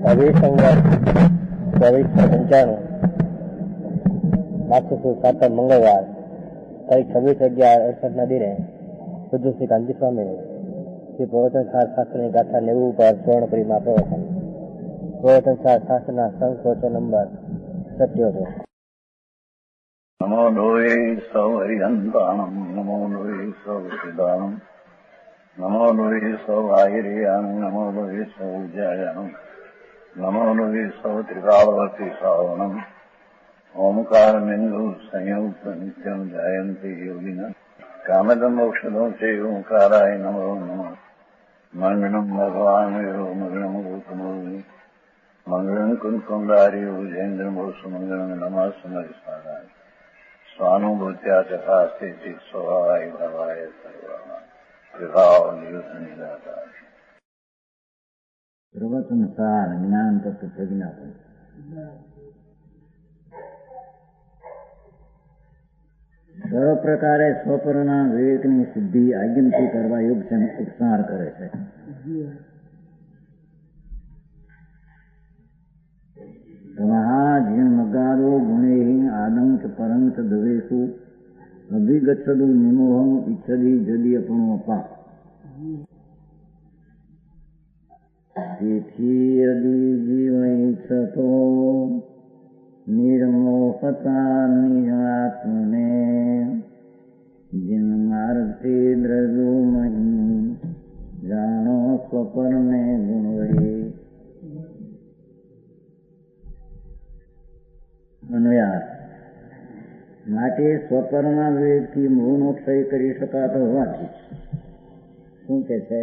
અભિસંગત 24/95 માક્ષસુદ 7 મંગળવાર તારીખ 26/11/68 દિને પૂજ્ય શ્રી કાંજી સ્વામી શ્રી પ્રવચન શાસ્ત્રની ગાથા 90 ઉપર સ્વર્ણ પરિમા પ્રવચન. પ્રવચન શાસ્ત્રના સંકોચો નંબર 77. નમો લોહે સૌ હરિહંતાણમ નમો લોહે સૌ સિદ્ધાણમ નમો લોહે સૌ આયર્યાણમ નમો લોહે સૌ જયાણમ નમો લોહે સૌ ત્રિકાળવતી શ્રાવણમ ઓમકાર બિંદુ સંયુક્ત નિત્યમ જયંતી યોગિના કામદમ ઔષધો છે ઓંકારાય નમો નમઃ. મંગળમ ભગવાન મંગળમ ગૌતમોની મંગળમ કુંકુંડારી ઉજેન્દ્રમોસુ મંગળમ નમઃ સમયસારાય સ્વાનુભૂત્યા ચકાસ્તે સ્વભાવાય ભવાય સર્વા વિભાવ નિદાતા પ્રવચન સાર જ્ઞાન તત્વ પ્રજ્ઞાપન. સર્વ પ્રકારે સ્વપરના વિવેકની સિદ્ધિ આજ્ઞાથી કરવા યોગ ઉપસાર કરે છે. મહાજીર્મગારો ગુણેહી આદંક પરંત દવેશુ અભિગચ્છદુ નિમોહમ ઈચ્છદી જદી અપણો અપા. તેથી યદી જીવ ઈચ્છતો નિર્મોહતા નિરાત્મને જન્માર્થી દ્રવ્યોમહી જાણો સ્વપરને ગુણવડી. અન્વયાર્થ. માટે સ્વપરના વિવેકથી મોહનો ક્ષય કરી શકાતો હોવાથી શું કે છે?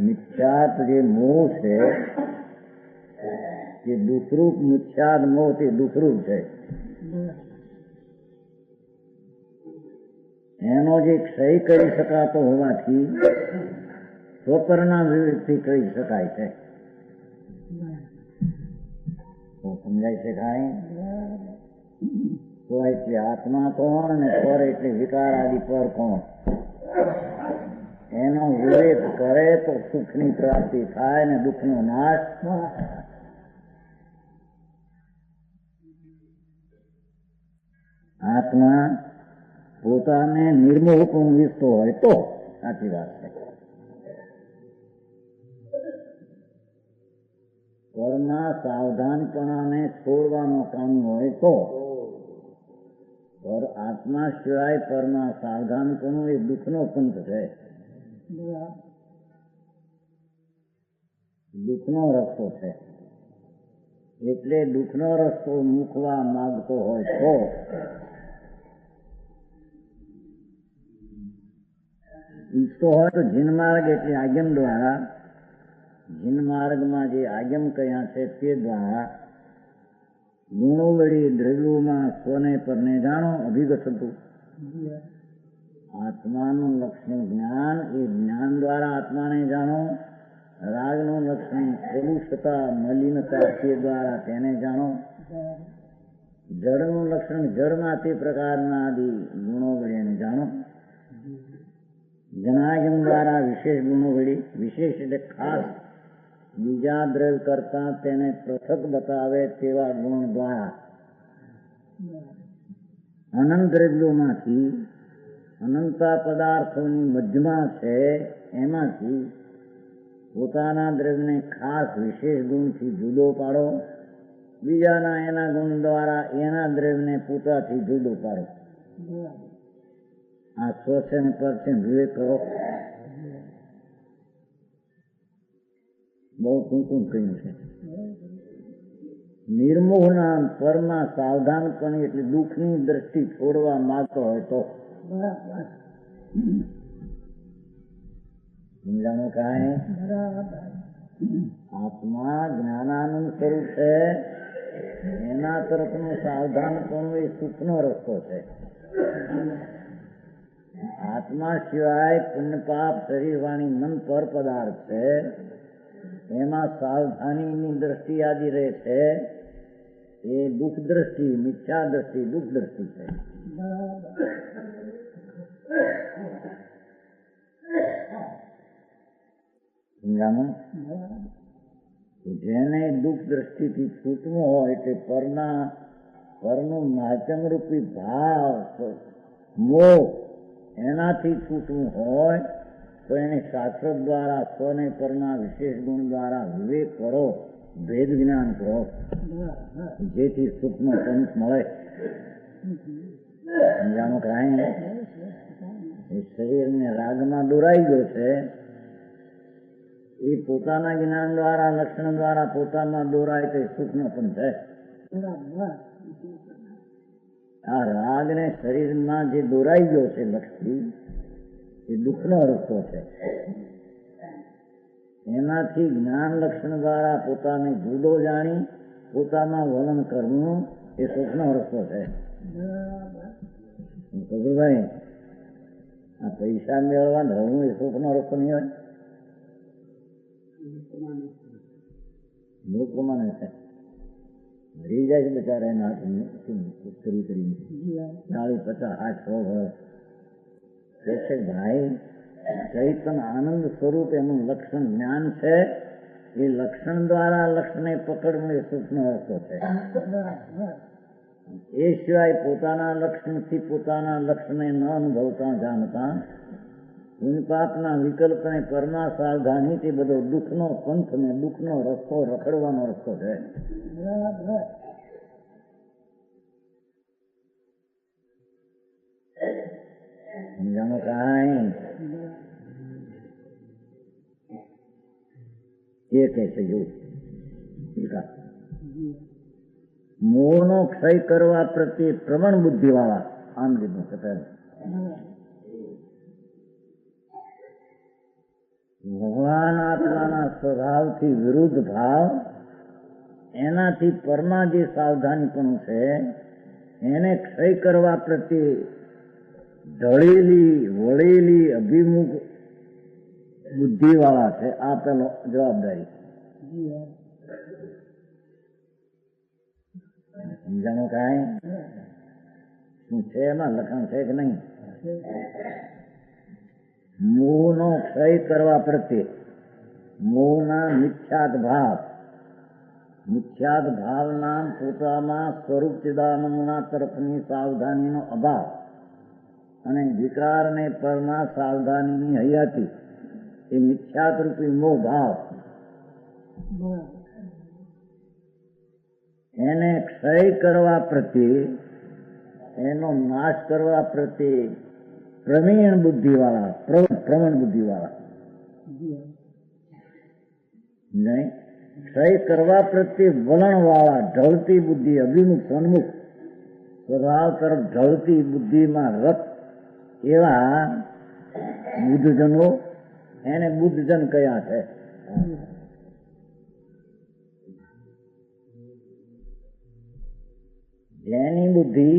મિથ્યાત જે મોહ છે જે દુઃખરૂપ મિથ્યાદ મોહ તે દુઃખરૂપ છે. એનો જે ક્ષય કરી શકાતો હોવાથી સ્વપરના વિવેકથી કરી શકાય છે. સમજાય છે કાંઈ? તો એટલે આત્મા કોણ અને પર એટલે વિકાર આદિ પર કોણ? એનો વિવેક કરે તો સુખની પ્રાપ્તિ થાય ને દુઃખનો નાશ. આત્મા પોતાને નિર્મોહ પણ વીસતો હોય તો સાચી વાત છે. પરના સાવધાનપણાને છોડવાનો કામ હોય તો. પર આત્મા સિવાય પરના સાવધાનપણું એ દુઃખનો પંથ છે, દુઃખનો રસ્તો છે. એટલે દુઃખનો રસ્તો મૂકવા માંગતો હોય તો ઈચ્છતો હોય તો જીનમાર્ગ એટલે આજ્ઞમ દ્વારા, જીનમાર્ગમાં જે આજ્ઞમ કયા છે તે દ્વારા ગુણો વળી દ્રવ્યોમાં સ્વને પરને જાણો અભિગત હતું. આત્માનું લક્ષણ જ્ઞાન, એ જ્ઞાન દ્વારા આત્માને જાણો. રાગનું લક્ષણ પ્રદુષતા મલિનતા તે દ્વારા તેને જાણો. જળનું લક્ષણ જળમાં તે પ્રકારના આદિ ગુણો વળી એને જાણો. જનાગમ દ્વારા વિશેષ ગુણો વળી, વિશેષ એટલે ખાસ બીજા દ્રવ્ય કરતા તેને પૃથક બતાવે તેવા ગુણ દ્વારા અનંત દ્રવ્યોમાંથી અનંતા પદાર્થોની મધ્યમાં છે એમાંથી પોતાના દ્રવ્યને ખાસ વિશેષ ગુણથી જુદો પાડો. બીજાના એના ગુણ દ્વારા એના દ્રવ્યને પોતાથી જુદો પાડો. આ સ્વચ્છ ને પર છે વિવેક કરો. બહુ ટૂંકું કહ્યું છે. નિર્મોહના પરના સાવધાનપણે એટલે દુઃખની દ્રષ્ટિ છોડવા માંગતો હોય તો. સમજાણું કાંઈ? આત્મા જ્ઞાનાનંદ સ્વરૂપ છે, એના તરફનું સાવધાનપણું એ સુખનો રસ્તો છે. આત્મા સિવાય પુણ્ય પાપ શરીર વાણી મન પર પદાર્થ છે, એમાં સાવધાનીની દ્રષ્ટિ આદિ રહે છે. એ દુઃખ દ્રષ્ટિ, મિથ્યા દ્રષ્ટિ, દુઃખ દ્રષ્ટિ છે. સમજાણું? જેને દુઃખ દ્રષ્ટિથી છૂટવું હોય તે પરનું નાચંગ રૂપી ભાવ મોહ એનાથી છૂટવું હોય તો એને શાસ્ત્ર દ્વારા સ્વને પરના વિશેષ ગુણ દ્વારા વિવેક કરો, ભેદ જ્ઞાન કરો, જેથી સુખનો પંથ મળે. સમજાણું? કાંઈ એ શરીરને રાગમાં દોરાઈ ગયો છે, એ પોતાના જ્ઞાન દ્વારા લક્ષણ દ્વારા પોતામાં દોરાય તે સુખનો પણ છે. આ રાગને શરીરમાં જે દોરાઈ ગયો છે લક્ષથી, એ દુઃખનો રસ્તો છે. એનાથી જ્ઞાન લક્ષણ દ્વારા પોતાને જુદો જાણી પોતામાં વલણ કરવું એ સુખનો રસ્તો છે. ભાઈ, આ પૈસા મેળવવા ધરવું એ સુખનો રસ્તો નહીં હોય. લોકો મને છે મરી જાય છે બચારા એના કરી કરીને 40, 50, 60, 100 વર્ષ છે. ભાઈ, ચૈતન આનંદ સ્વરૂપ એનું લક્ષણ જ્ઞાન છે. એ લક્ષણ દ્વારા લક્ષણને પકડવું એ સુખનો રસ્તો છે. એ સિવાય પોતાના લક્ષણથી પોતાના લક્ષણને ન અનુભવતા જાણતા પાપના વિકલ્પને પરમા સાવધાની તે બધો દુઃખનો પંથ ને દુઃખનો રસ્તો રખડવાનો રસ્તો છે. જાણો કાંઈ એ કહે છે જો મોહનો ક્ષય કરવા પ્રત્યે પ્રવણ બુદ્ધિ વાળા આમ લીધું છે. ભગવાન આત્માના સ્વભાવથી વિરુદ્ધ ભાવ એનાથી પરમાં જે સાવધાનીપણું છે એને ક્ષય કરવા પ્રત્યે ઢળેલી વળેલી અભિમુખ બુદ્ધિ વાળા છે. આ પેલો જવાબદારી. સમજાણું? કાંઈ શું છે એમાં લખાણ છે કે નહીં? મોહનો ક્ષય કરવા પ્રત્યે મોહના મિથ્યાત ભાવના પોતામાં સ્વરૂપ ચિદાનંદના તરફની સાવધાનીનો અભાવ અને વિકારને પરના સાવધાનીની હયાતી એ મિથ્યાત રૂપી મોહ ભાવ એને ક્ષય કરવા પ્રત્યે એનો નાશ કરવા પ્રત્યે પ્રવીણ બુદ્ધિ વાળા પ્રવણ બુદ્ધિ વાળા નહીં, ક્ષય કરવા પ્રત્યે વલણ વાળા ઢળતી બુદ્ધિ અભિમુખ સન્મુખ સ્વભાવ તરફ ઢળતી બુદ્ધિમાં રત એવા બુદ્ધજનો એને બુદ્ધજન કયા છે. જેની બુદ્ધિ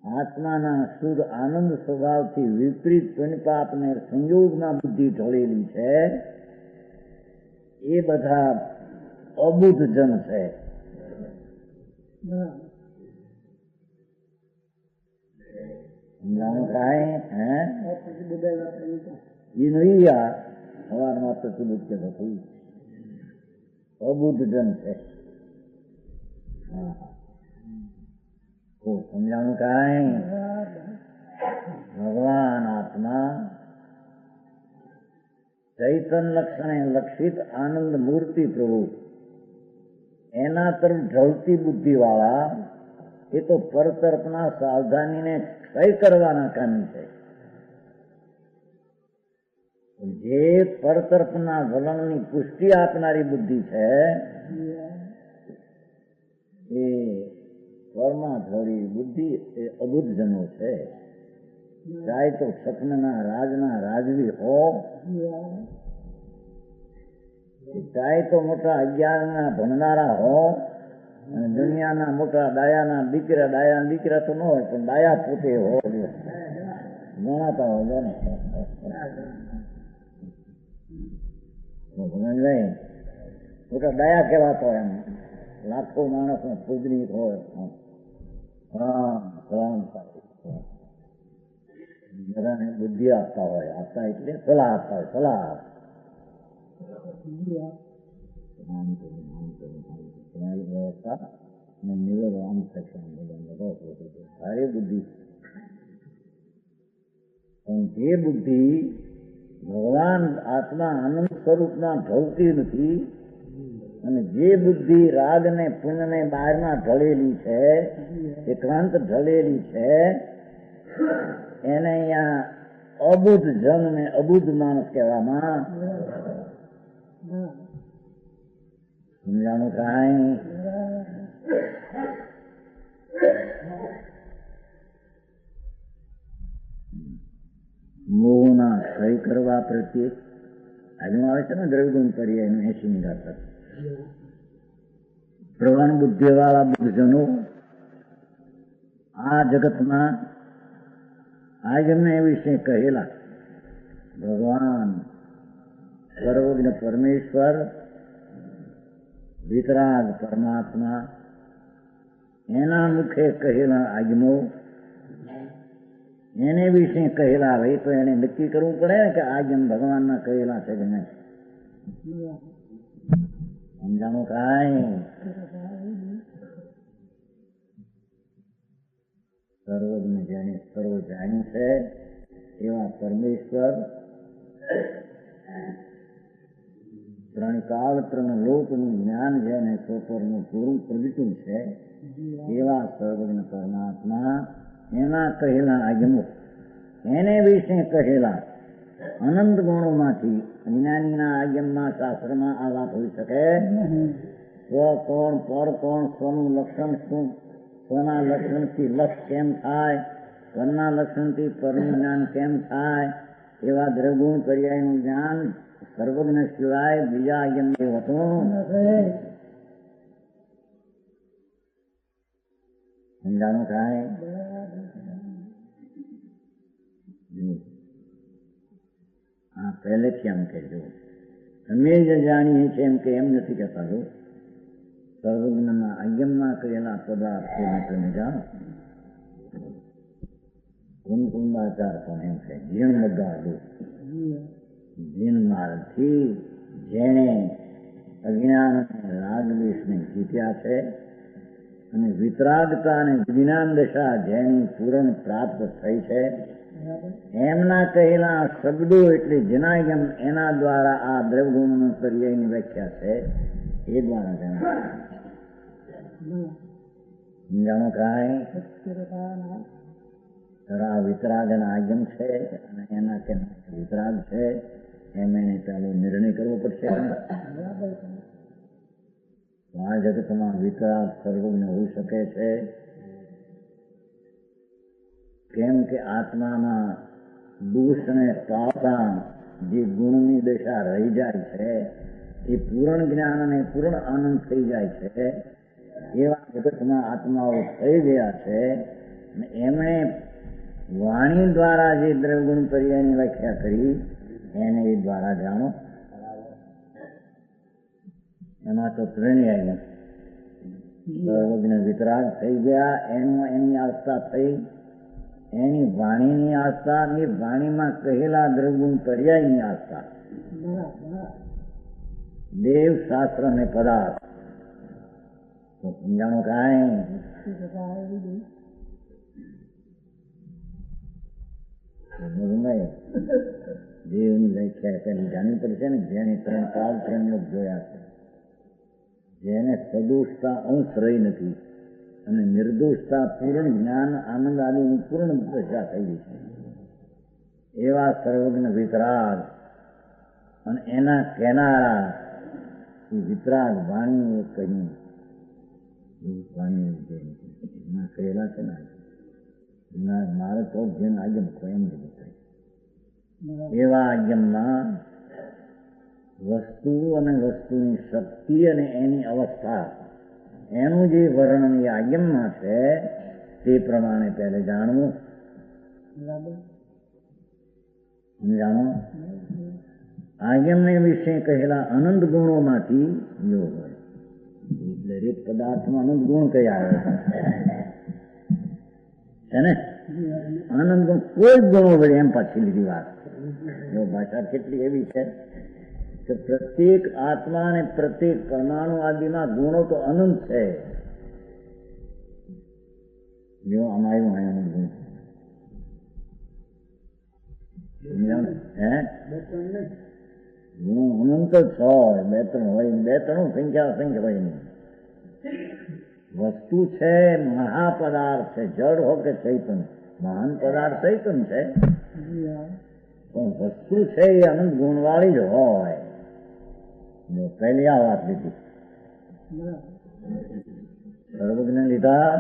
આત્માના શુદ્ધ આનંદ સ્વભાવથી વિપરીત પુણ્યપાપને સંયોગમાં બુદ્ધિ ઢળેલી છે એ બધા અબુદ્ધ જન છે. સવારમાં તો સુબુદ્ધ કે અબુદ્ધ જન છે. સમજાણું? કાંઈ ભગવાન આત્મા ચૈતન લક્ષણે લક્ષિત આનંદ મૂર્તિ પ્રભુ એના તરફ ઢળતી બુદ્ધિ વાળા એ તો પરતરફના સાવધાનીને ક્ષય કરવાના કામી છે. જે પરતરફના વલણની પુષ્ટિ આપનારી બુદ્ધિ છે એ પરમાં ઢળી બુદ્ધિ એ અબુદ્ધ જનો છે. ચાહે તો સપનના રાજના રાજવી હો, ચાહે તો મોટા અજ્ઞાનના ભણનારા હો, અને દુનિયાના મોટા ડાયાના દીકરા તો ન હોય પણ ડાયા પોતે હો ગણાતા હોય ને. મોટા ડાયા કહેવાતો એમ લાખો માણસનો પૂજનીક હોય. બધાને બુદ્ધિ આપતા હોય, આપતા એટલે સલાહ આપતા હોય, સલાહ વ્યવસ્થા અને નિવેદન સારી બુદ્ધિ. પણ જે બુદ્ધિ ભગવાન આત્મા આનંદ સ્વરૂપમાં ઢળતી નથી અને જે બુદ્ધિ રાગ ને પુણ્ય ને બહારમાં ઢળેલી છે, એકાંત ઢળેલી છે, એને અહીંયા અબુદ્ધ જન ને અબુદ્ધ માણસ કહેવામાં. સમજાણું કાંઈ? મોહના ક્ષય કરવા પ્રત્યે આજનું આવે છે ને દ્રવ્યગુણ કરીએ એનું 80 નિરાકર. પ્રવાન બુદ્ધિ વાળા બુદ્ધજનો આ જગતમાં આજમને વિશે કહેલા ભગવાન સર્વજ્ઞ પરમેશ્વર વિતરાગ પરમાત્મા એના મુખે કહેલા આજ્ઞો એને વિશે કહેલા હોય તો એને નક્કી કરવું પડે ને કે આજ્ઞ ભગવાનના કહેલા છે કે નહીં. સમજાણું કાંઈ? સર્વજ્ઞ જેને સર્વ જાણ્યું છે એવા પરમેશ્વર ત્રણ કાળ ત્રણ લોકનું જ્ઞાન જેને સોપરનું પૂરું પ્રગટ્યું છે એવા સર્વજ્ઞ પરમાત્મા એના કહેલા આજ્ઞો એને વિશે કહેલા અનંત ગુણોમાંથી જ્ઞાનીના આજ્ઞમાં શાસ્ત્રમાં આ વાત હોઈ શકે. સ્વ કોણ, પર કોણ, સ્વનું લક્ષણ શું, સ્વના લક્ષણથી લક્ષ કેમ થાય, પરના લક્ષણથી પરનું જ્ઞાન કેમ થાય, એવા દ્રવગુણ પર્યાયનું જ્ઞાન સર્વજ્ઞ સિવાય બીજા આજ્ઞ હોતું. સમજાણું કાંઈ? હા, પહેલેથી આમ કહેજો. અમે જ જાણીએ છીએ એમ કે એમ નથી કહેતા. સર્વજ્ઞના આજ્ઞમાં કહેલા પદાર્થો તમે જાણો. કુંકુંદાચાર પણ એમ છે જીણ મગાડું. જીણ માર્ગથી જેણે અજ્ઞાન અને રાગદ્વેષને જીત્યા છે અને વિતરાગતા અને વિજ્ઞાન દશા જેની પૂરણ પ્રાપ્ત થઈ છે એમના કહેલા શબ્દો એટલે જનાયમ એના દ્વારા આ દ્રવગુણનો પર્યાયની વ્યાખ્યા છે એ દ્વારા જણાય. સમજાણું કાંઈ? આ વિતરાગ ના આજ્ઞ છે અને એના કે વિતરાગ છે એમ એને ચાલો નિર્ણય કરવો પડશે. આ જગતમાં વિતરાગ સર્વજ્ઞ હોઈ શકે છે કેમ કે આત્મામાં દોષને પાવતા જે ગુણની દશા રહી જાય છે એ પૂર્ણ જ્ઞાન અને પૂર્ણ આનંદ થઈ જાય છે એવા જગતમાં આત્માઓ થઈ ગયા છે અને એમણે વાણી દ્વારા જે દ્રવગુણ પર્યાયની વ્યાખ્યા કરી એને એ દ્વારા જાણો. એમાં તો ત્રણેય આવ્યા. સર્વજ્ઞ વિતરાગ થઈ ગયા એની આસ્થા થઈ, એની વાણીની આસ્થા, એ વાણીમાં કહેલા દ્રવગુણ પર્યાયની આસ્થા, દેવ શાસ્ત્ર ને પદાર્થ. તો સમજાણું કાંઈ? દેવની વ્યાખ્યા પેલી જાણવી પડશે ને. જેને ત્રણ કાળ ત્રણ લોક જોયા છે, જેને સદોષતા અંશ રહી નથી અને નિર્દોષતા પૂર્ણ જ્ઞાન આનંદ આદિની પૂર્ણ દશા થયેલી છે એવા સર્વજ્ઞ વિતરાગ અને એના કહેનારા એ વિતરાગ વાણી કહ્યું. વાણી એના કહેલા છે ને મારે તો જેને આજ્ઞ એમ જ થાય એવા આજ્ઞમાં વસ્તુ અને વસ્તુની શક્તિ અને એની અવસ્થા એનું જે વર્ણન એ આજ્ઞમાં છે તે પ્રમાણે પહેલે જાણવું. જાણો આજ્ઞને વિશે કહેલા અનંત ગુણોમાંથી યોગ હોય એટલે દરેક પદાર્થમાં અનંત ગુણ કયા આવે છે ને. આનંદ ગુણ કોઈ ગુણો વડે એમ પાછી લીધી વાત. જો ભાષા કેટલી એવી છે કે પ્રત્યેક આત્મા અને પ્રત્યેક પરમાણુ આદિમાં ગુણો તો અનંત છે. જો આમાં આવ્યું અનંત ગુણ ગુણ અનંત જ હોય. બે ત્રણ હોય, બે ત્રણ સંખ્યા અસંખ્ય હોય નહીં. વસ્તુ છે મહાપદાર્થ છે, જળ હો કે ચૈતન્ય. મહાન પદાર્થ ચૈતન્ય છે, પણ વસ્તુ છે એ અનંત ગુણવાળી જ હોય. પહેલી આ વાત લીધી. સર્વજ્ઞ લીધા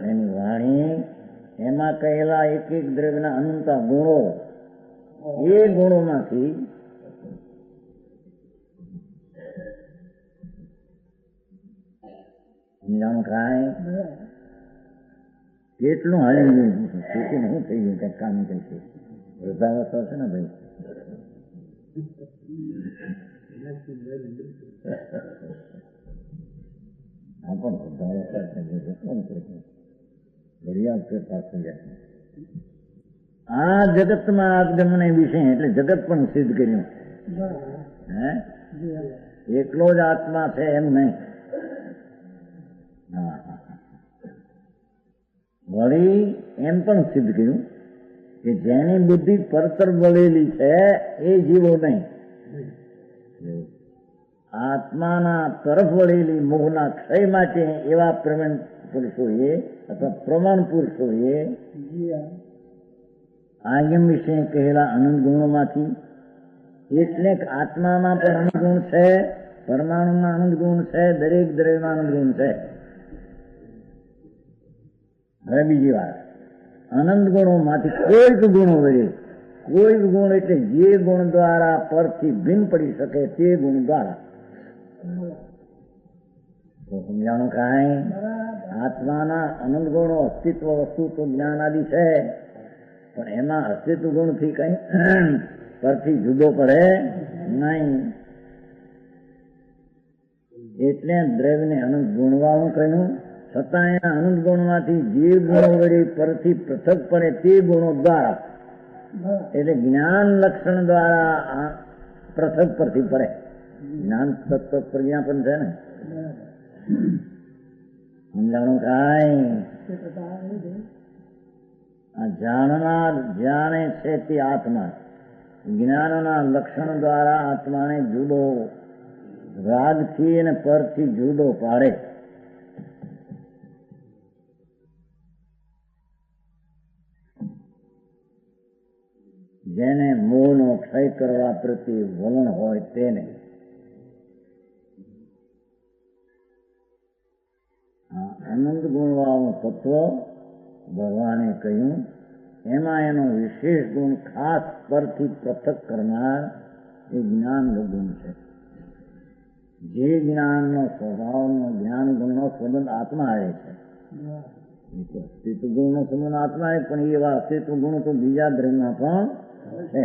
એની વાણી, એમાં કહેલા એક એક દ્રવ્યના અનંત ગુણો, એ ગુણોમાંથી કાંઈ કેટલું હાલી ગયું, ખેતીને શું થઈ ગયું, કંઈક કામ કઈ વૃદ્ધાવસ્થા છે ને ભાઈ. આ પણ વૃદ્ધાવસ્થા છે, ઘડિયાળ ફેરફાર થઈ જાય. આ જગતમાં આગમન વિશે એટલે જગત પણ સિદ્ધ કર્યું. હે એકલો જ આત્મા છે એમ નહીં. વળી એમ પણ સિદ્ધ કર્યું કે જેની બુદ્ધિ પરતર વળેલી છે એ જીવો નહીં. આત્માના તરફ વળેલી મોહના ક્ષય માટે એવા પ્રવીણ પુરુષોએ અથવા પ્રમાણ પુરુષોએ આગમ વિશે કહેલા અનંત ગુણોમાંથી, એટલે આત્મામાં પણ અનંત ગુણ છે, પરમાણુમાં અનંત ગુણ છે, દરેક દ્રવ્યમાં અનંત ગુણ છે. હવે બીજી વાત, અનંત ગુણોમાંથી કોઈક ગુણો વડે, કોઈક ગુણ એટલે જે ગુણ દ્વારા પરથી ભિન્ન પડી શકે તે ગુણ દ્વારા. સમજાણું કાંઈ? આત્માના અનંત ગુણો અસ્તિત્વ વસ્તુ તો જ્ઞાન આદિ છે, પણ એમાં અસ્તિત્વ ગુણથી કઈ પરથી જુદો પડે નહીં. એટલે દ્રવ્યને અનંત ગુણવાળું કહ્યું. છતાં એના અનંત ગુણમાંથી જે ગુણો વડે પરથી પૃથક પડે તે ગુણો દ્વારા, એટલે જ્ઞાન લક્ષણ દ્વારા પૃથક પરથી પડે. જ્ઞાન તત્વ પ્રજ્ઞાપન છે ને. સમજાણું કાંઈ? આ જાણનાર જાણે છે તે આત્મા જ્ઞાનના લક્ષણ દ્વારા આત્માને જુદો, રાગથી અને પરથી જુદો પાડે. જેને મોહનો ક્ષય કરવા પ્રત્યે વલણ હોય તેને. અનંત ગુણવાળું તત્વ ભગવાને કહ્યું, એમાં એનો વિશેષ ગુણ ખાસ પરથી પૃથક કરનાર એ જ્ઞાન ગુણ છે. જે જ્ઞાનનો સ્વભાવનો જ્ઞાન ગુણનો સંબંધ આત્મા આવે છે. અસ્તિત્વ ગુણનો સંબંધ આત્મા આવે, પણ એવા અસ્તિત્વ ગુણ તો બીજા દ્રવ્યમાં પણ છે.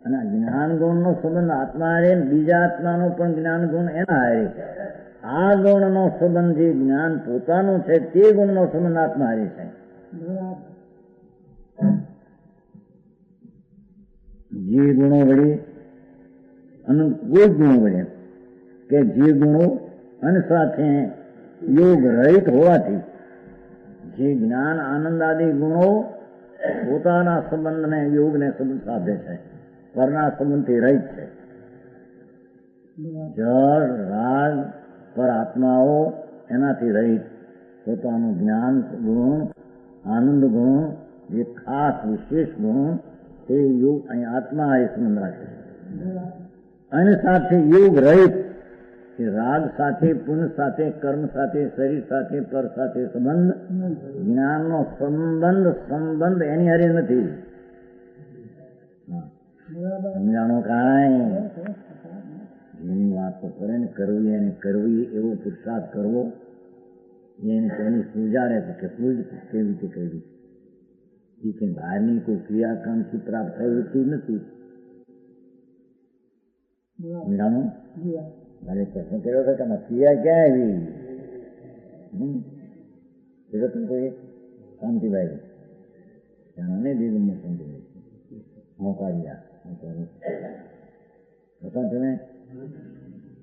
અને જ્ઞાન ગુણનો સંબંધ આત્મા આવે, બીજા આત્માનો પણ જ્ઞાન ગુણ એના આવે. આ ગુણનો સંબંધ જે જ્ઞાન પોતાનું છે તે ગુણનો સંબંધ આત્મા આવે છે. જે ગુણો વડે અનંત કોઈ ગુણો વડે કે જે ગુણો અન સાથે યોગ રહિત હોવાથી જે જ્ઞાન આનંદ આદિ ગુણો પોતાના સંબંધને યોગને સંબંધ સાધે છે, પરના સંબંધથી રહિત છે. જળ રાગ પર આત્માઓ એનાથી રહિત પોતાનું જ્ઞાન ગુણ, આનંદ ગુણ, જે ખાસ વિશેષ ગુણ તે યોગ અહીં આત્મા એ સંબંધ રાખે છે. અને સાથે યોગ રહિત કે રાગ સાથે, પુણ્ય સાથે, કર્મ સાથે, શરીર સાથે, પર સાથે સંબંધ, જ્ઞાનનો સંબંધ એની હારે નથી. સમજાણું કાંઈ? જેની વાતો કરે ને કરવી એવો પુરુષાર્થ કરવો, એને તેની પૂજાડે છે કે પૂજ કેવી રીતે કરવી. એ કંઈ બહારની કોઈ ક્રિયાકાંક્ષી પ્રાપ્ત થયું નથી. સમજાણું? મારે પ્રશ્ન કર્યો હતો કે ક્રિયા ક્યાં આવી? શાંતિભાઈ ત્યાંને દીધું સમજી મોકાળ્યા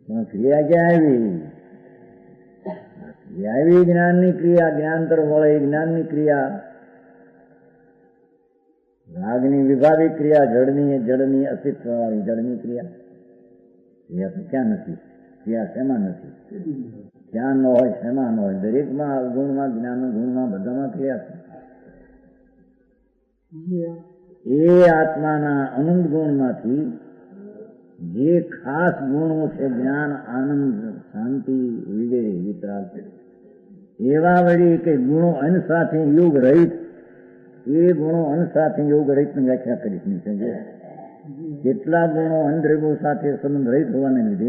તમે ક્રિયા ક્યાં આવી? ક્રિયા આવી જ્ઞાનની ક્રિયા, જ્ઞાન તરફ વળે જ્ઞાનની ક્રિયા. રાગની વિભાવિક ક્રિયા, જડની અસ્તિત્વ વાળી જડની ક્રિયા. ક્રિયા તો ક્યાં નથી? ક્રિયા શેમાં નથી? ક્યાં ન હોય, શેમાં ન હોય? દરેકમાં અવગુણમાં, જ્ઞાન ગુણમાં, બધામાં ક્રિયા છે. એ આત્માના અનંત ગુણમાંથી જે ખાસ ગુણો છે, જ્ઞાન, આનંદ, શાંતિ, વિજય, વિતરાગ, એવા વળી કે ગુણો અન સાથે યોગ રહિત, એ ગુણો અન સાથે યોગ રહિતની વ્યાખ્યા કરીશ નહીં. કેટલા ગુણો અનદ્રવ્યો સાથે સંબંધ રહિત હોવાને લીધે,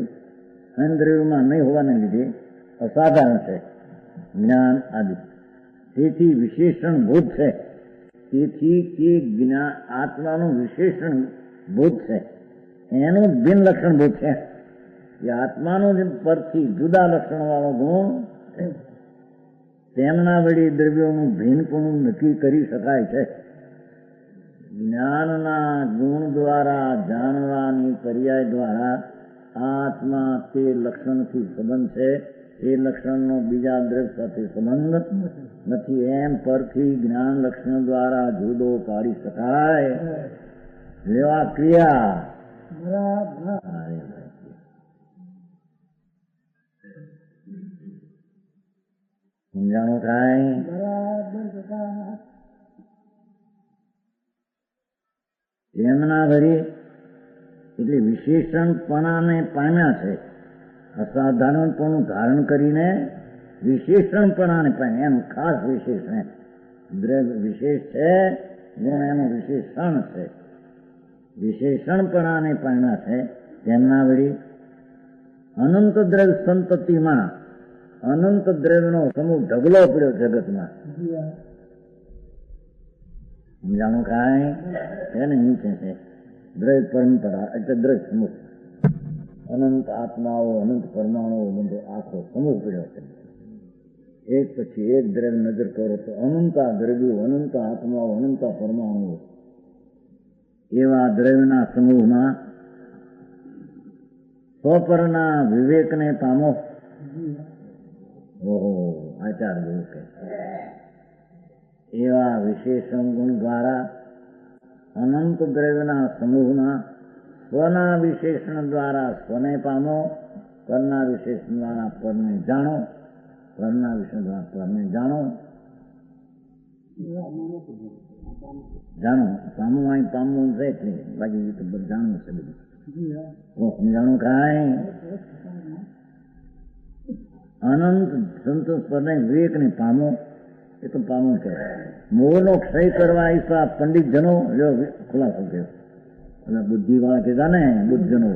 અનદ્રવ્યોમાં નહીં હોવાને લીધે અસાધારણ છે જ્ઞાન આદિ. તેથી વિશેષણ ભૂત છે. તેથી તે જ્ઞાન આત્માનું વિશેષણ ભૂત છે, એનું બિન લક્ષણ ભૂત છે. એ આત્માનું પરથી જુદા લક્ષણ વાળો ગુણ છે. તેમના વળી દ્રવ્યોનું ભિન્નપણું નક્કી કરી શકાય છે. જ્ઞાનના ગુણ દ્વારા, જાણવાની પર્યાય દ્વારા આત્મા તે લક્ષણથી સંબંધ છે, એ લક્ષણનો બીજા દ્રવ્ય સાથે સંબંધ નથી. એમ પરથી જ્ઞાન લક્ષણ દ્વારા જુદો પાડી શકાય. લેવા ક્રિયા સમજાણું થાય? એમના વળી એટલે વિશેષણપણાને પામ્યા છે. અસાધારણપણું ધારણ કરીને વિશેષણપણાને પામ્યા. એનું ખાસ વિશેષણ દ્રવ્ય વિશેષ છે, ગુણ એનું વિશેષણ છે. વિશેષણપણાને પામ્યા છે. તેમના વળી અનંત દ્રવ્ય સંતતિમાં અનંત દ્રવ્યનો સમૂહ ઢગલો પડ્યો જગતમાં. સમજાણું કાંઈ? એને નીચે છે દ્રવ્ય પરંપરા, એટલે દ્રવ્ય સમૂહ. અનંત આત્માઓ, અનંત પરમાણુઓ, બધો આખો સમૂહ પડ્યો છે. એક પછી એક દ્રવ્ય નજર કરો તો અનંતા દ્રવ્યો, અનંત આત્માઓ, અનંતા પરમાણુઓ, એવા દ્રવ્યના સમૂહમાં સ્વપરના વિવેકને પામો. ઓહો, આચાર જેવું કે એવા વિશેષણ ગુણ દ્વારા અનંત દ્રવ્યના સમૂહમાં સ્વના વિશેષણ દ્વારા સ્વને પામો, પરના વિશેષણ દ્વારા પરને જાણો, પરના વિશેષણ દ્વારા પરને જાણો. જાણો પામવું, અહીં પામવું છે એટલે બાકી તો બધું જાણવું છે. બધું સમજાણું કાંઈ? અનંત સંતોષ પરને વિવેક ને પામો, એ તો પામો છે. મોહનો ક્ષય કરવા ઈચ્છા પંડિત જનો જો ખુલાસો કર્યો. એટલે બુદ્ધિ વાળા કીધા ને બુદ્ધજનો,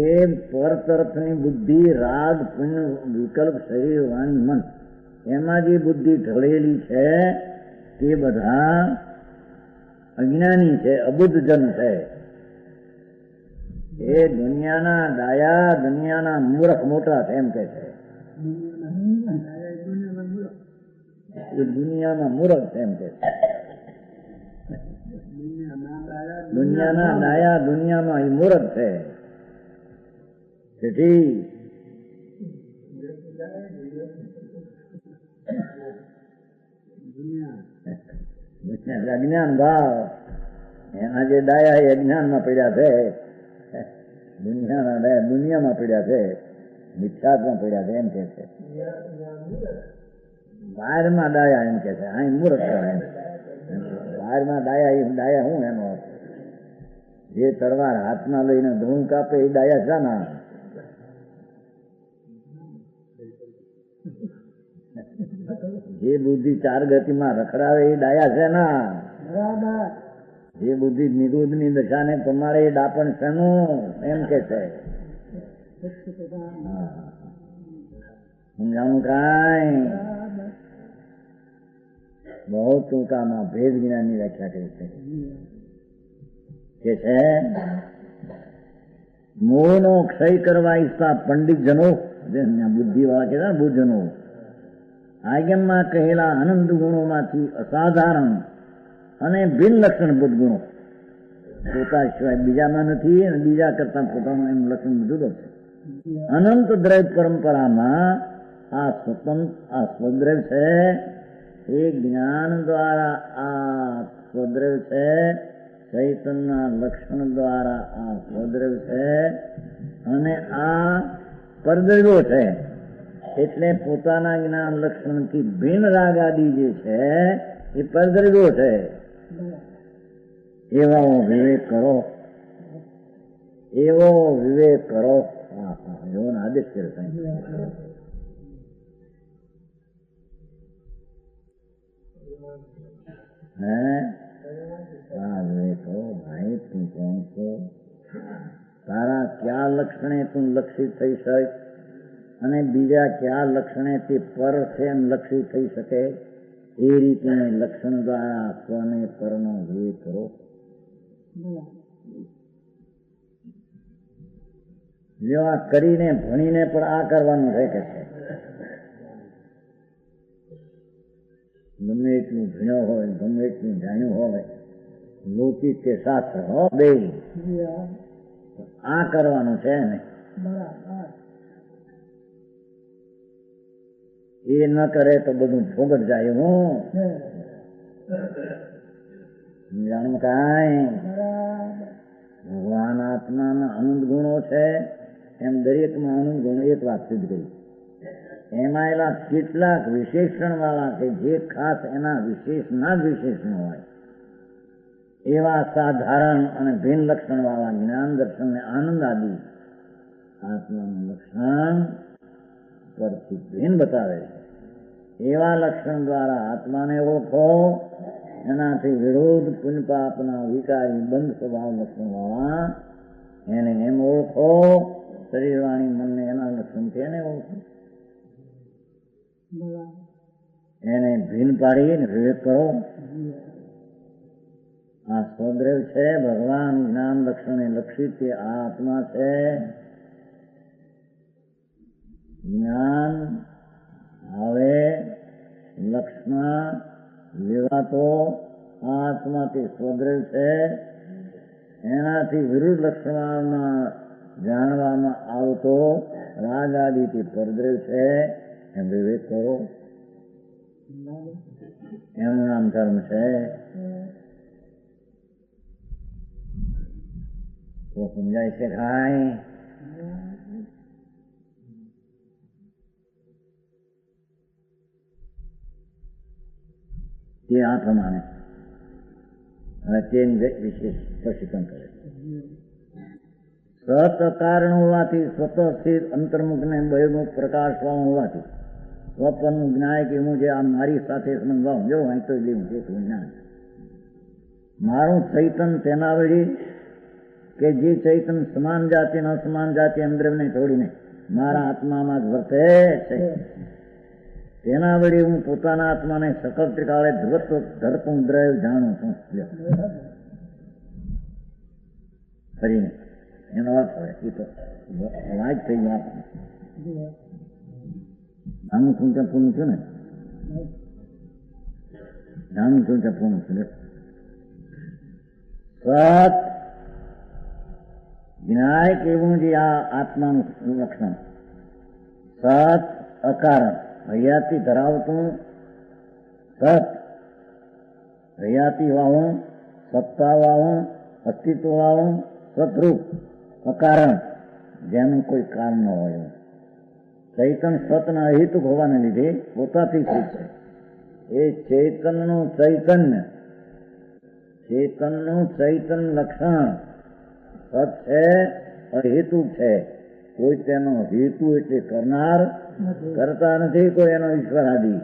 એ પર તરફની બુદ્ધિ, રાગ, પુણ્ય, વિકલ્પ, શરીર, વાણી, મન, એમાં જે બુદ્ધિ ઢળેલી છે તે બધા અજ્ઞાની છે, અબુદ્ધજન છે. એ દુનિયાના ડાયા, દુનિયાના મૂર્ખ મોટા છે એમ કે છે. એ દુનિયામાં મૂર્ખ છે એમ કે છે. દુનિયાના ડાયા, દુનિયામાં એ મૂર્ખ છે. તેથી અજ્ઞાન ભાવ, એના જે ડાયા એ અજ્ઞાનમાં પડ્યા છે. દુનિયાના ડાયા દુનિયામાં પડ્યા છે, મિથ્યાત્માં પડ્યા છે એમ કે છે. બહારમાં ડાયા એમ કે છે, અહીં મૂર્ખ કહેવાય. બહારમાં ડાયા, એ ડાયા હું એનો અર્થ? જે તલવાર હાથમાં લઈને ધૂમ કાપે એ ડાયા શાના? જે બુદ્ધિ ચાર ગતિમાં રખડાવે એ ડાયા છે ના. જે બુદ્ધિ નિરુદ્ધની દશાને પ્રમાણે એ ડાપણ શેનું એમ કે છે. સમજાવું કાંઈ? બહુ ટૂંકામાં ભેદ જ્ઞાનની વ્યાખ્યા કરી છે કે છે મોહનો ક્ષય કરવા ઈચ્છતા પંડિત જનો, બુદ્ધિ વાળા કહેતા બુદ્ધજનો, આગમમાં કહેલા આનંદ ગુણોમાંથી અસાધારણ અને બિન લક્ષણભૂત ગુણો પોતા સિવાય બીજામાં નથી અને બીજા કરતા પોતાનું એનું લક્ષણ જુદો છે. અનંત દ્રવ્ય પરંપરામાં આ સ્વદ્રવ્ય છે એ જ્ઞાન દ્વારા આ સ્વદ્રવ્ય છે, ચૈતનના લક્ષણ દ્વારા આ સ્વદ્રવ્ય છે અને આ પરદ્રવ્યો છે. એટલે પોતાના જ્ઞાન લક્ષણથી ભિન્ન રાગ આદિ જે છે એ પરદ્રવ્યો છે. એવો વિવેક કરો, એવો વિવેક કરો. એવો આદેશ કરે વિવેક કરો. ભાઈ તું કોણ છો? તારા ક્યાં લક્ષણે તું લક્ષિત થઈ શક અને બીજા ક્યાં લક્ષણે તે પર છે લક્ષિત થઈ શકે? એ રીતે લક્ષણ દ્વારા સ્વને પરનો વિવેક કરો. જો આ કરીને ભણીને પણ આ કરવાનું રહે કે છે. ગમે એટલું ભણ્યો હોય, ગમે એટલું જાણ્યું હોય, લૌકિક કે શાસ્ત્ર હો બે આ કરવાનું છે ને. એ ન કરે તો બધું ફોગટ જાય. હું જાણું કાંઈ ભગવાન આત્માના આનંદ ગુણો છે એમ દરેકમાં આનંદ ગુણો એક વાત સિદ્ધ કરી. એમાં એલા કેટલાક વિશેષણ વાળા છે જે ખાસ એના વિશેષના જ વિશેષણ હોય એવા સાધારણ અને ભિન્ન લક્ષણ વાળા જ્ઞાન દર્શન ને આનંદ આદિ આત્માનું લક્ષણ પરથી ભિન્ન બતાવે છે. એવા લક્ષણ દ્વારા આત્માને ઓળખો. એનાથી વિરોધ પુણ્ય પાપના વિકારી બંધ સ્વભાવ લક્ષણ વાળા એને એમ ઓળખો. શરીર વાણી મનને એના લક્ષણથી એને ઓળખો. એને ભીન પાડીને વિવેક કરો. આ સ્વદ્રવ્ય છે ભગવાન જ્ઞાન લક્ષણે લક્ષિત આ આત્મા છે. જ્ઞાન હવે લક્ષમાં લેવાતો આ આત્માથી સ્વદ્રવ્ય છે. એનાથી વિરુદ્ધ લક્ષણમાં જાણવામાં આવતો રાગ આદિથી પરદ્રવ્ય છે. એમ વિવેક કરો. એનું નામ ધર્મ છે. તો સમજાય છે ખાય. તે આ પ્રમાણે અને તેની વિશેષ સ્પષ્ટીકરણ કરે. સત કારણ હોવાથી સ્વતઃસ્થિત અંતર્મુખ ને બહિર્મુખ પ્રકાશવાળું હોવાથી સ્વપનનું જ્ઞાય કે હું જે આ મારી સાથે સંબંધ જો અહીં તો લેવું છે જ્ઞાન મારું ચૈતન તેના વળી કે જે ચૈતન સમાન જાતિ ન સમાન જાતિ અંદરને છોડીને મારા આત્મામાં જ વર્તે છે. તેના વળી હું પોતાના આત્માને સકલ ત્રિકાળે ધરતું દ્રવ્ય જાણું છું. ફરીને એનો અર્થ હોય એ તો લાજ થઈ વાત. જાણું છું ત્યાં પૂરું છું ને. જાણું છું ત્યાં પૂરું છું. સત જ્ઞાય કેવું જે આ આત્માનું લક્ષણ. સત અકારણ હયાતી ધરાવતું સત હયાતી વાળું સત્તા વાળું અસ્તિત્વ વાળું સતરૂપ અકારણ જેનું કોઈ કારણ ન હોય. ચૈતન સતના અહેતુક હોવાને લીધે પોતાથી સ્થિત છે. એ ચૈતનનું ચૈતન લક્ષણ સત છે, અહેતુક છે. કોઈ તેનો હેતુ એટલે કરનાર કરતા નથી, કોઈ એનો ઈશ્વર આદિ.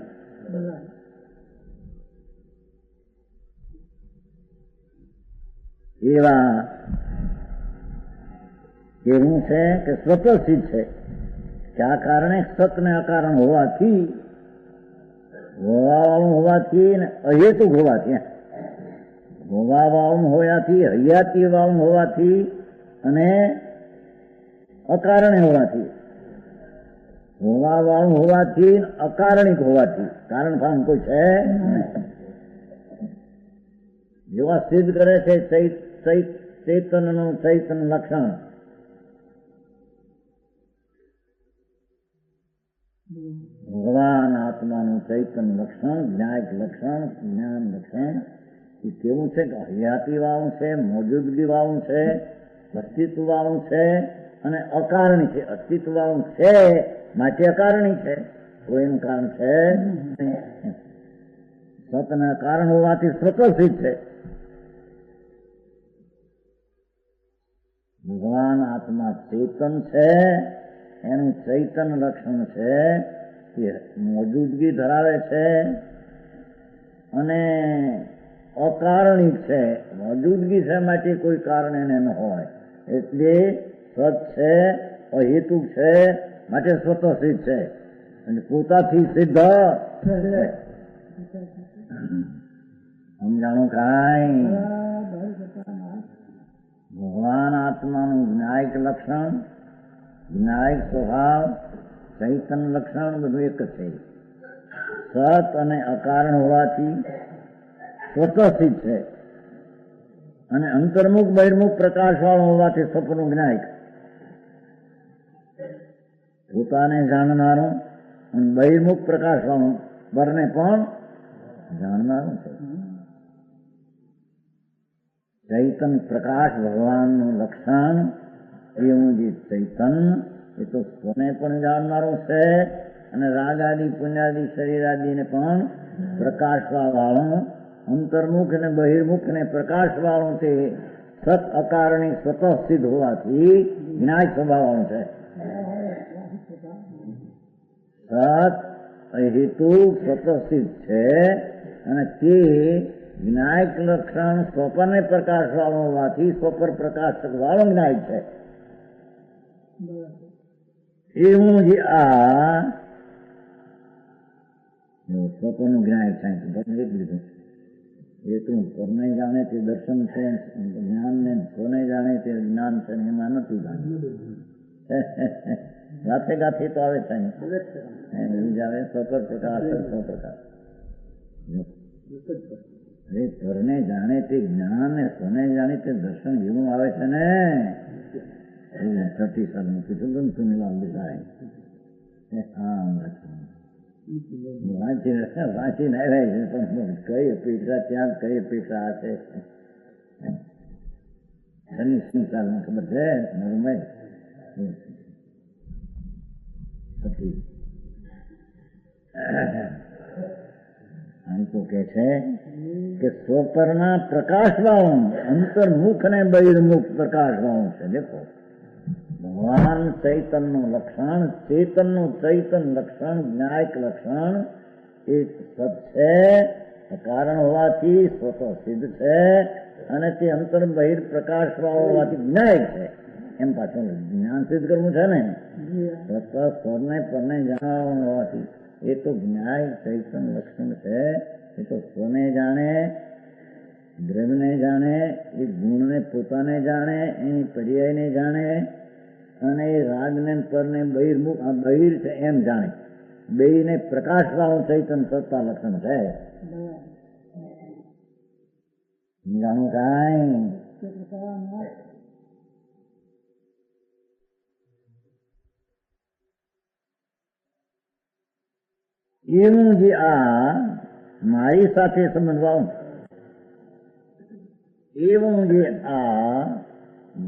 એવા એવું છે કે સ્વતઃસિદ્ધ છે. ક્યા કારણે સતને અકારણ હોવાથી હોવાવાળું હોવાથી ને અહેતુક હોવાથી હોવાવાળું હોવાથી હયાતી વાળું હોવાથી અને અકારણે હોવાથી હોવા વાળું હોવાથી, અકારણિક હોવાથી, કારણ ભાન કોઈ છે જેવા સિદ્ધ કરે છે ચૈતનનું ચૈતન લક્ષણ, ભગવાન આત્માનું ચૈતન લક્ષણ, જ્ઞાયક લક્ષણ, જ્ઞાન લક્ષણ એ કેવું છે કે હયાતી વાળું છે, મોજૂદગી વાળું છે, અસ્તિત્વ વાળું છે અને અકારણી છે. અસ્તિત્વ વાળું છે માટે અકારણી છે, કોઈનું કારણ છે. સતના કારણ હોવાથી સ્વતઃસિદ્ધ છે. ભગવાન આત્મા ચેતન છે, એનું ચૈતન લક્ષણ છે, એ મોજૂદગી ધરાવે છે અને અકારણિક છે. મોજૂદગી છે માટે કોઈ કારણ એને ન હોય, એટલે સત છે, અહેતુક છે માટે સ્વતઃસિદ્ધ છે અને પોતાથી સિદ્ધ સમજાણું કાંઈ. ભગવાન આત્માનું જ્ઞાયક લક્ષણ, જ્ઞાયક સ્વભાવ, ચૈતન લક્ષણ બધું એક છે. સત અને અકારણ હોવાથી સ્વતઃસિદ્ધ છે અને અંતર્મુખ બહિર્મુખ પ્રકાશવાળું હોવાથી સ્વપ્નનું જ્ઞાયક. પોતાને જાણનારું અને બહિર્મુખ પ્રકાશવાળું બંને પણ જાણનારું છે. ચૈતન પ્રકાશ ભગવાનનું લક્ષણ, એવું જે ચૈતન એ તો સ્વને પણ જાણનારું છે અને રાગ આદિ પુણ્યાદિ શરીરાદિને પણ પ્રકાશવા વાળું, અંતર્મુખ અને બહિર્મુખ ને પ્રકાશવાળું તે સત અકારણી સ્વતઃ સિદ્ધ હોવાથી જ્ઞાય સ્વભાવવાનું છે. સત હેતુ સ્વતઃ સિદ્ધ છે અને તે જ્ઞાયક લક્ષણ સ્વપરને પ્રકાશવાળું હોવાથી સ્વપર પ્રકાશક વાળું જ્ઞાયક છે. એવું જે આ સ્વપરનું જ્ઞાયક છે. એ તો પરને જાણે તે દર્શન છે, જ્ઞાન ને સ્વને જાણે તે જ્ઞાન છે, એમાં નથી જાણ્યું. ગાથે ગાથે તો આવે છે, આવે સ્વપર પ્રકાશ, સ્વપ્રકાશ. પરને જાણે તે જ્ઞાન ને સ્વને જાણે તે દર્શન એવું આવે છે ને. 30 સાલનું કીધું તો સુનિલાલ દેસાઈ વાંચીને આવ્યા છે, પણ કઈ અપેક્ષા ત્યાં કઈ અપેક્ષા હશે. 30 સાલનું ખબર છે નરમય આમ તો કે છે કે સ્વપરના પ્રકાશવાળું, અંતર્મુખ અને બહિર્મુખ પ્રકાશવાળું છે. દેખો ભગવાન ચૈતનનું લક્ષણ, ચેતનનું ચૈતન લક્ષણ, જ્ઞાયક લક્ષણ એ સત છે, કારણ હોવાથી સ્વતઃ સિદ્ધ છે અને તે અંતર બહિર પ્રકાશવાળો હોવાથી જ્ઞાયક છે. એમ પાછું જ્ઞાન સિદ્ધ કરવું છે ને. સ્વતઃ સ્વરને પરને જાણવાનું હોવાથી એ તો જ્ઞાયક ચૈતન લક્ષણ છે. એ તો સ્વને જાણે, દ્રવ્યને જાણે, એ ગુણને પોતાને જાણે, એની પર્યાયને જાણે અને એ રાગને પરને બહિર્મુખ બહિર છે એમ જાણે. બેયને પ્રકાશવાળું ચૈતન સત્તા લક્ષણ છે. જાણું કાંઈ. એવું જે આ મારી સાથે સંબંધવાળું, એવું જે આ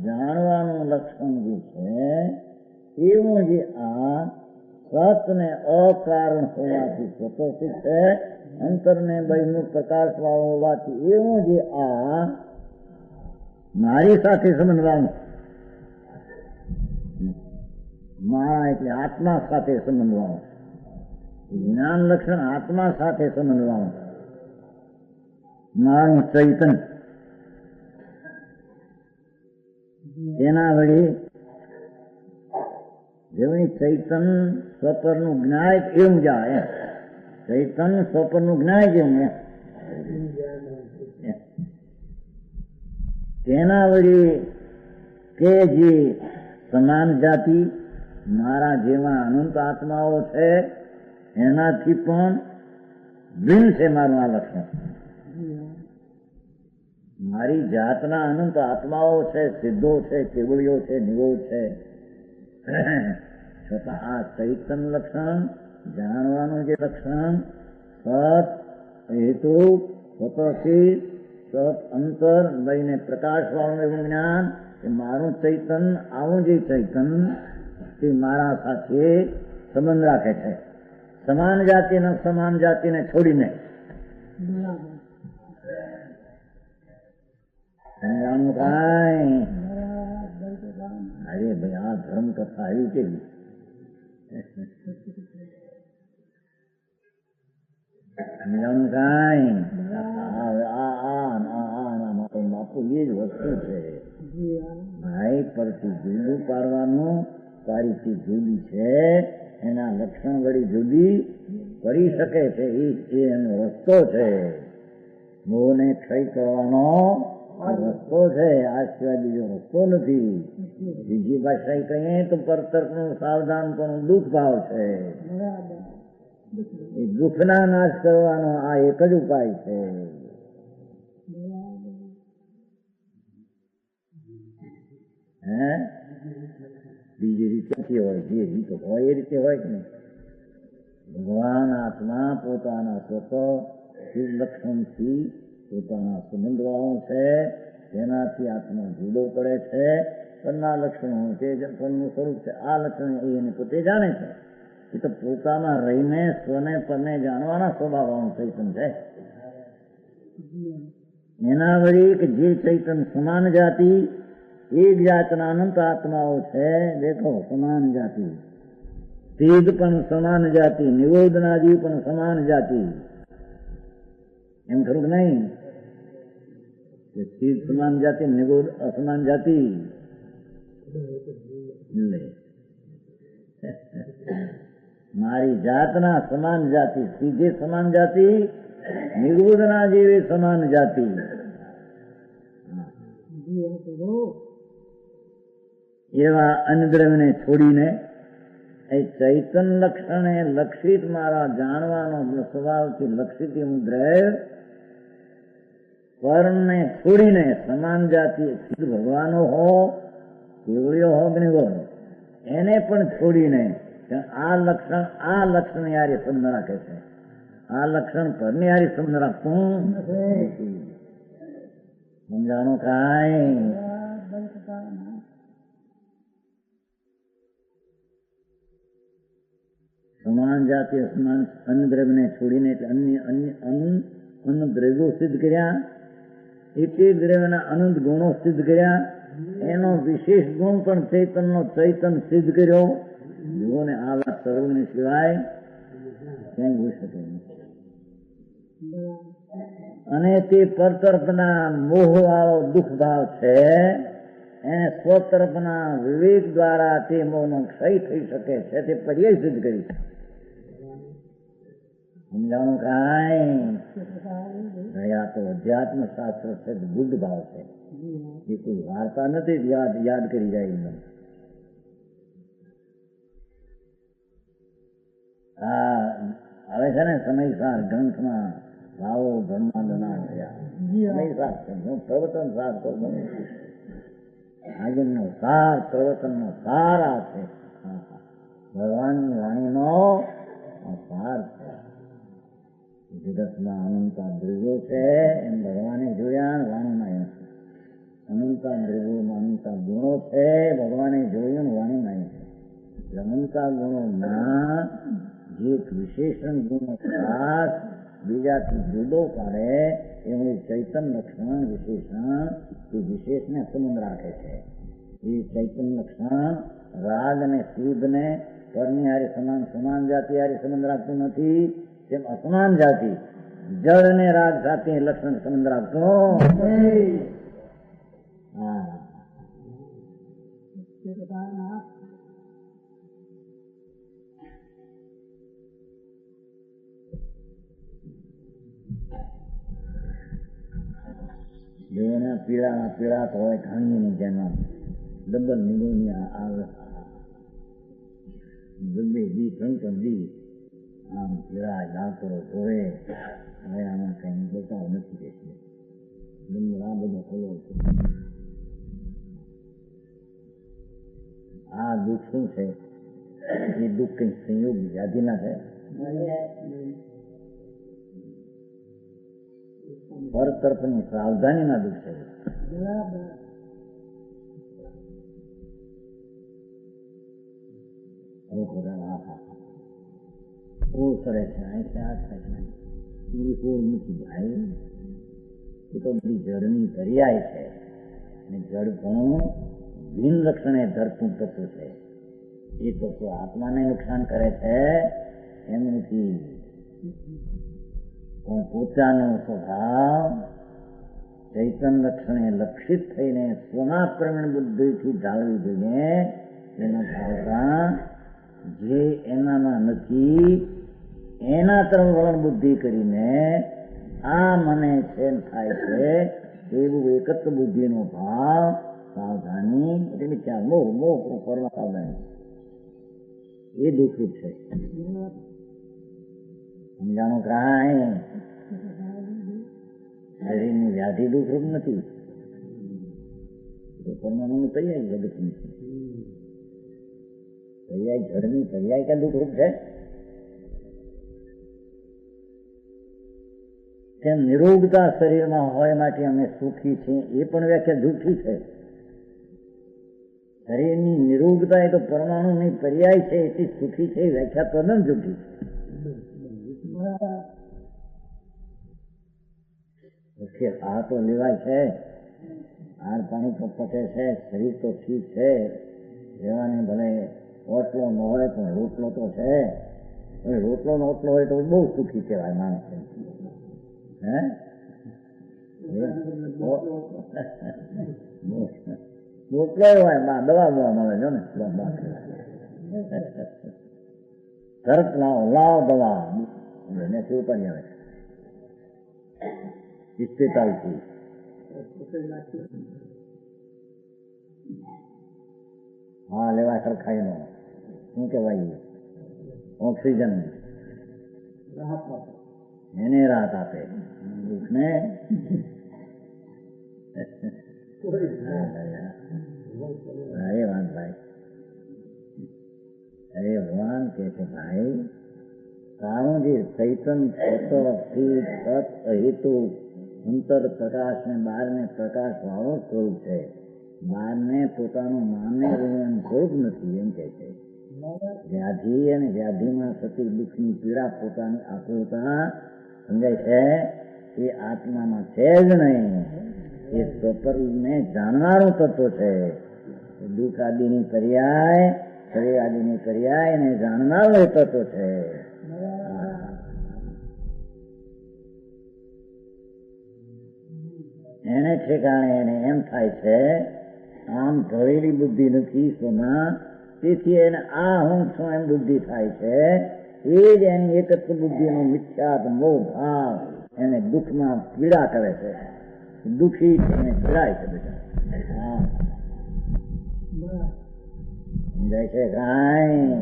જાણવાનું લક્ષણ જે છે, એવું જે આ સત ને અકારણ હોવાથી સ્વતઃસિદ્ધ છે, અંતરને બહિર્મુખ પ્રકાશ વાળું હોવાથી એવું જે આ મારી સાથે સંબંધવાળું, મારા એટલે આત્મા સાથે સંબંધવાળું, જ્ઞાન લક્ષણ આત્મા સાથે સંબંધવાળું મારું ચૈતન, તેના વળી જેવી ચૈતન સ્વપરનું જ્ઞાયક એવું જાય, ચૈતન સ્વપરનું જ્ઞાયક એવું તેના વળી કે જે સમાન જાતિ મારા જેવા અનંત આત્માઓ છે એનાથી પણ ભિન્ન છે મારું આ લક્ષણ. મારી જાતના અનંત આત્માઓ છે, સિદ્ધો છે, કેવળીઓ છે, નિરોધ છે, છતાં આ ચૈતન લક્ષણ, જાણવાનું જે લક્ષણ, સત હેતુ, સ્વતઃથી સત અંતર લઈને પ્રકાશ વાળું એવું જ્ઞાન કે મારું ચૈતન, આવું જે ચૈતન તે મારા સાથે સંબંધ રાખે છે, સમાન જાતિને સમાન જાતિને છોડીને. સમજાણું કાંઈ? અરે ભાઈ, આ ધર્મ કથા આવી કેવી? સમજાણું કાંઈ? બાપુ એ જ વસ્તુ છે ભાઈ. પરથી જુદું પાડવાનું, તારીથી જુદી છે, એના લક્ષણ વળી જુદી કરી શકે છે, એ એનો રસ્તો છે. મોહને ક્ષય કરવાનો રસ્તો છે, આ સિવાય બીજો રસ્તો નથી. બીજી ભાષા કહીએ તો પરતર્કનું સાવધાનપણું દુઃખ ભાવ છે. એ દુઃખના નાશ કરવાનો આ એક જ ઉપાય છે. હે, બીજી રીતે હોય, જે રીતે હોય એ રીતે હોય કે નહીં? ભગવાન આત્મા પોતાના સ્વતઃ લક્ષણથી પોતાના સંબંધવાળો છે, તેનાથી આત્મા જુદો પડે છે. પરના લક્ષણો તે પરનું સ્વરૂપ છે, આ લક્ષણ એને પોતે જાણે છે. એ તો પોતામાં રહીને સ્વને પરને જાણવાના સ્વભાવવાનું ચૈતન છે. એના વળી કે જે ચૈતન સમાન જાતિ, એક જાતના અનંત આત્માઓ છે. દેખો, સમાન જાતિ, સિદ્ધ પણ સમાન જાતિ, નિરોધના જીવ પણ સમાન જાતિ. એમ ખરું કે નહીં? સિદ્ધ સમાન જાતિ, નિરોધ અસમાન જાતિ. મારી જાતના સમાન જાતિ, સીધે સમાન જાતિ, નિરોધના જેવી સમાન જાતિ. એવા અન્નદ્રવ્યને છોડીને એ ચૈતન લક્ષણે લક્ષિત મારા જાણવાનો સ્વભાવથી લક્ષિત એવું દ્રવ્ય પરને છોડીને સમાન જાતિ સિદ્ધ ભગવાનો હો, કેવળીઓ હો, નિરોધ, એને પણ છોડીને આ લક્ષણ યારે સંબંધ રાખે છે. આ લક્ષણ પરની યારે સંબંધ રાખતું નથી. સમજાણું કાંઈ? સમાન જાતિ અસમાન અન્નદ્રવ્યને છોડીને એટલે અન્ન દ્રવ્યો સિદ્ધ કર્યા, એક એક દ્રવ્યના અનંત ગુણો સિદ્ધ કર્યા, એનો વિશેષ ગુણ પણ ચૈતનનો ચૈતન સિદ્ધ કર્યો. જુઓને, આ વાત સર્વની સિવાય ક્યાંય હોઈ શકે નહીં. અને તે પરતરફના મોહ વાળો દુઃખ ભાવ છે, એને સ્વતરફના વિવેક દ્વારા તે મોહનો ક્ષય થઈ શકે છે, તે પર્યાય સિદ્ધ કરી છે. સમજાણું કાંઈ? આ તો અધ્યાત્મ શાસ્ત્ર છે, બુદ્ધ ભાવ છે. એ કોઈ વાર્તા નથી યાદ કરી જાય એમ. હવે છે ને સમયસાર ગ્રંથમાં ભાવો બ્રહ્માંડના થયા. સમયસાર છે, હું પ્રવચન સાર કરતો નથી. આજનો સાર, પ્રવચનનો સાર આ છે. ભગવાનની વાણીનો સાર છે. જગતના અનંતા દ્રવ્યો છે, એમ ભગવાને જોયા, વાણીમાં અનંતા દ્રવ્યોમાં અનંતા ગુણો છે, ભગવાને જોયું, વાણીમાં છે. અનંતા ગુણોમાં જે વિશેષણ ગુણો ખાસ બીજાથી જુદો પાડે એવું ચૈતન લક્ષણ વિશેષણ એ વિશેષને સંબંધ રાખે છે. એ ચૈતન લક્ષણ રાગ અને સિદ્ધ ને પરની હારે સમાન જાતિ હારે સંબંધ રાખતું નથી. તેમ અસમાન જાતિ જળ ને રાગ સાથે લક્ષણ સંબંધ રાખતો. દેવના પીળા હોય ઘાણીની જેમ ડબલ નિગોનિયા આવે. બબ્બે દી ત્રણ દી આમ પીળા ડાકરો જોવે હવે આમાં કઈ બતાવ નથી રહેશે. આ બધો ખોલો છે. આ દુઃખ શું છે? એ દુઃખ કઈ સંયોગ વ્યાધિના છે. પર તરફની સાવધાનીના દુઃખ છે. કરે છે ભાઈ એ તો બધી જળની પર્યાય છે અને જળ ઘણું બિન રક્ષણે ધરતું તત્વ છે. એ તત્વ આત્માને નુકસાન કરે છે એમ નથી, પણ પોતાનો સ્વભાવ ચૈતન લક્ષણે લક્ષિત થઈને સ્વના પ્રવીણ બુદ્ધિથી ઢાળવી જોઈએ. એના ઢાળતા જે એનામાં નથી એના તરફ વલણ બુદ્ધિ કરીને આ મને શેન થાય છે એવું એકત્ર બુદ્ધિનો ભાવ સાવધાની એટલે વિચાર મોહ મોહ કરવા સાવધાની એ દુઃખરૂપ છે. સમજાણું કાંઈ શરીરની વ્યાધિ દુઃખરૂપ નથી. પરમાણુની પર્યાય જગતની છે. પર્યાય જળની પર્યાય ક્યાં દુઃખરૂપ છે? તેમ નિરોગતા શરીરમાં હોય માટે અમે સુખી છીએ એ પણ વ્યાખ્યા દુઃખી છે. શરીરની નિરોગતા એ તો પરમાણુની પર્યાય છે એટલી સુખી છે એ વ્યાખ્યા તદ્દન જુઠી છે. આ તો લેવાય છે, હાર પાણી તો પચે છે, શરીર તો ઠીક છે, રહેવાને ભલે ઓટલો ન હોય પણ રોટલો તો છે. રોટલો નો ઓટલો હોય તો બહુ સુખી કહેવાય માણસ. રોટલો હોય દવા દવા મળે છે ને તરત લાવ દવા નથી ઉપાડી આવે 45 હા લેવા સરખાઈ નો શું કેવાય ઓક્સિજન એને રાહત આપે દુઃખને. અરે વાંધ ભાઈ, અરે ભગવાન કે છે ભાઈ તારું જે ચૈતન સત અહેતુ અંતર પ્રકાશ ને બહાર ને પ્રકાશ વાળો સ્વરૂપ છે, બહાર ને પોતાનું માને એમ સ્વરૂપ નથી એમ કે છે. વ્યાધિ અને વ્યાધિમાં થતી દુઃખની પીડા પોતાની આકૃતા સમજાય છે એ આત્મામાં છે જ નહીં. એ સ્વપરને જાણનારું તત્વ છે. દુઃખ આદિની પર્યાય શરીર આદિની પર્યાય ને જાણનારું તત્વ છે. એને ઠેકાણે એને એમ થાય છે આમ ભરેલી બુદ્ધિ નથી સોના, તેથી એને આ હું છું એમ બુદ્ધિ થાય છે. એ જ એની એકત્ર બુદ્ધિનો મિથ્યાત્વ મોહ ભાવ એને દુઃખમાં પીડા કરે છે. દુઃખી એને પીડાય છે બધા. સમજાય છે કાંઈ?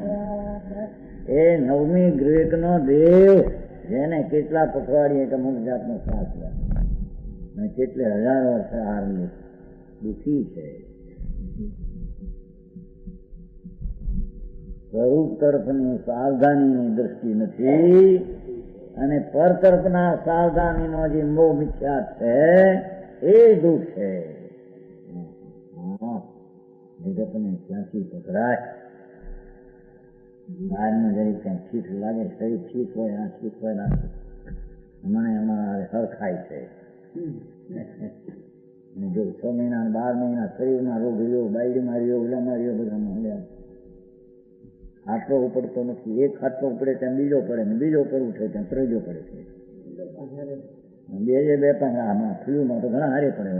એ નવમી ગ્રેક નો દેવ જેને કેટલા પખવાડીએ કે અમુક જાતનો શ્વાસ લે કેટલે હજારો વર્ષે હારેલું દુઃખી છે. સ્વરૂપ તરફની સાવધાનીની દ્રષ્ટિ નથી અને પર તરફના સાવધાનીનો જે મોહ મિથ્યા છે એ દુઃખ છે. જગતને ક્યાંથી પકડાય? બહારનું જરી ક્યાં ઠીક લાગે, શરીર ઠીક હોય આ ઠીક હોય ના મને એમાં હરખાય છે. જો 6 મહિના 12 મહિના શરીરમાં રોગ રહ્યો, બાયડીમાં રહ્યો, ઓલામાં રહ્યો, બધામાં મળ્યા. ખાટલો ઉપડતો નથી. એક ખાટલો ઉપડે ત્યાં બીજો પડે ને બીજો પર ઉઠે ત્યાં ત્રીજો પડે છે. બે પાંચ ફ્લૂમાં તો ઘણા હારે પડે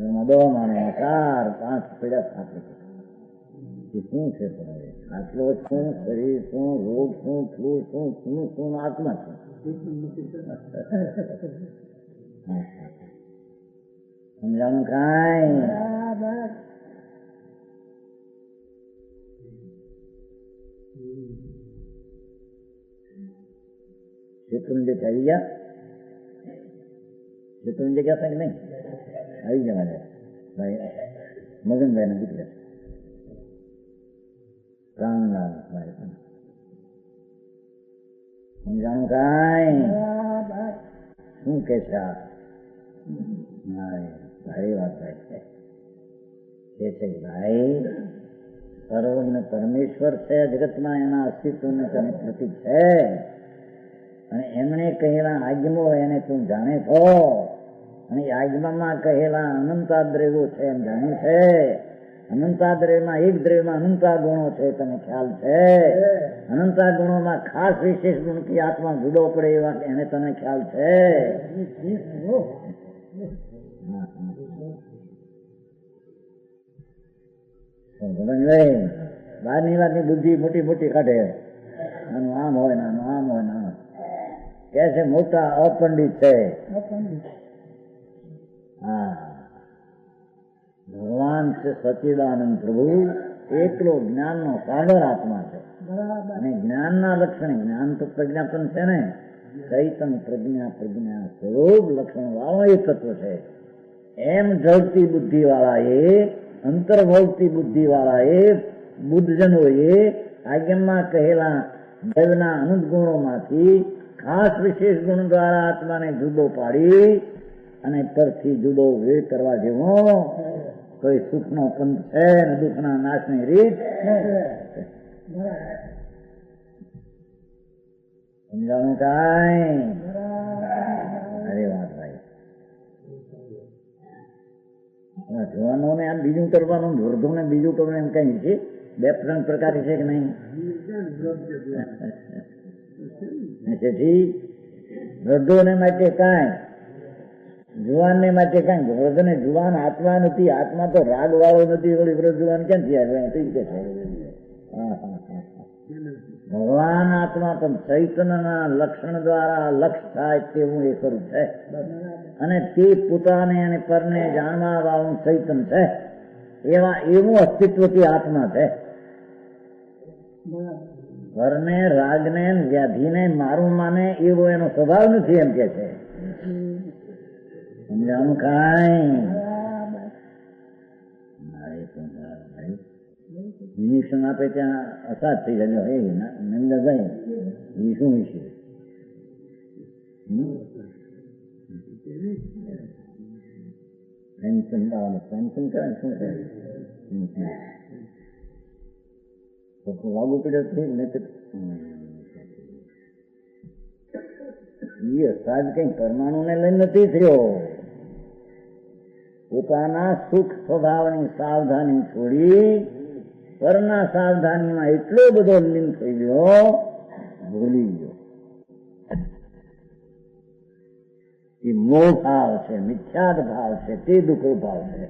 એમાં 2 માણે 4 5 પડ્યા ખાટલો. એ શું છે પડે? ખાટલો શું, શરીર શું, રોગ શું, ફ્લૂ શું, શું શું આત્મા શું? સમજાણું કાંઈ? શેત્રુંજય આવી ગયા? શેત્રુંજય ગયા હતા કે નહીં? આવી ગયા મારે ભાઈ મગનભાઈ ના દીકરા પ્રાણલાલ ભાઈ પણ સમજાણું કાંઈ? શું કે છે? ભાઈ વાત ભાઈ કે છે ભાઈ સર્વજ્ઞ પરમેશ્વર છે જગતમાં, એના અસ્તિત્વને તને પ્રતીક છે, અને એમણે કહેલા આજ્ઞો એને તું જાણે છો, અને આજ્ઞામાં કહેલા અનંતાદ્રવ્યો છે એમ જાણ્યું છે. અનંતાદ્રવ્યમાં એક દ્રવ્યમાં અનંતા ગુણો છે તને ખ્યાલ છે. અનંતા ગુણોમાં ખાસ વિશેષ ગુણથી આત્મા જુદો પડે એવા એને તને ખ્યાલ છે. બહારની વાતની બુદ્ધિ મોટી મોટી કાઢે, આનું આમ હોય ને આનું આમ હોય ને આમ કે છે મોટા અપંડિત છે. હા, ભગવાન છે સચ્ચિદાનંદ પ્રભુ એકલો જ્ઞાનનો સાગર આત્મા છે, અને જ્ઞાનના લક્ષણ, જ્ઞાન તો પ્રજ્ઞા પણ છે ને, ચૈતન પ્રજ્ઞા પ્રજ્ઞા સ્વરૂપ લક્ષણ વાળો એ તત્વ છે. એમ ઢળતી બુદ્ધિ વાળા એ, અંતર્ભવતી બુદ્ધિ વાળા એ, બુદ્ધજનોએ આજ્ઞામાં કહેલા દૈવના અનંત ગુણોમાંથી ખાસ વિશેષ ગુણ દ્વારા આત્માને જુદો પાડી અને પરથી જુદો વેર કરવા જેવો કોઈ સુખનો પંથ છે ને દુઃખના નાશની રીત. સમજાણું કાંઈ? અરે વાત ભાઈ, જોવાનોને આ બીજું કરવાનું, વૃદ્ધોને બીજું કરવાનું એમ કઈ છે? બે ત્રણ પ્રકાર છે કે નહીં? તેથી વૃદ્ધોને માટે કાંઈ, જુવાનને માટે કાંઈ. વૃદ્ધને જુવાન આત્મા નથી, આત્મા તો રાગ વાળો નથી, વળી વૃદ્ધ જુવાન ક્યાંથી આવે? ભગવાન આત્મા પણ ચૈતન્યના લક્ષણ દ્વારા લક્ષ થાય તેવું એ સ્વરૂપ છે, અને તે પોતાને અને પરને જાણવા વાળું ચૈતન્ય છે. એવું અસ્તિત્વથી આત્મા છે. પરને રાગને વ્યાધિને મારું માને એવો એનો સ્વભાવ નથી એમ કે છે. સમજાવું કાંઈ? ઇન્જેક્શન આપે ત્યાં અસાદ થઈ જાય. હે નંદ જાય એ શું વિશે? પેન્શન પેન્શન કરે શું કરે? લાગુ પડે એ અસાદ કઈ પરમાણુ ને લઈને નથી થયો. પોતાના સુખ સ્વભાવની સાવધાની છોડી પરના સાવધાનીમાં એટલો બધો લીન થઈ ગયો, ભૂલી ગયો. એ મોહ ભાવ છે, મિથ્યાદ ભાવ છે, તે દુઃખો ભાવ છે.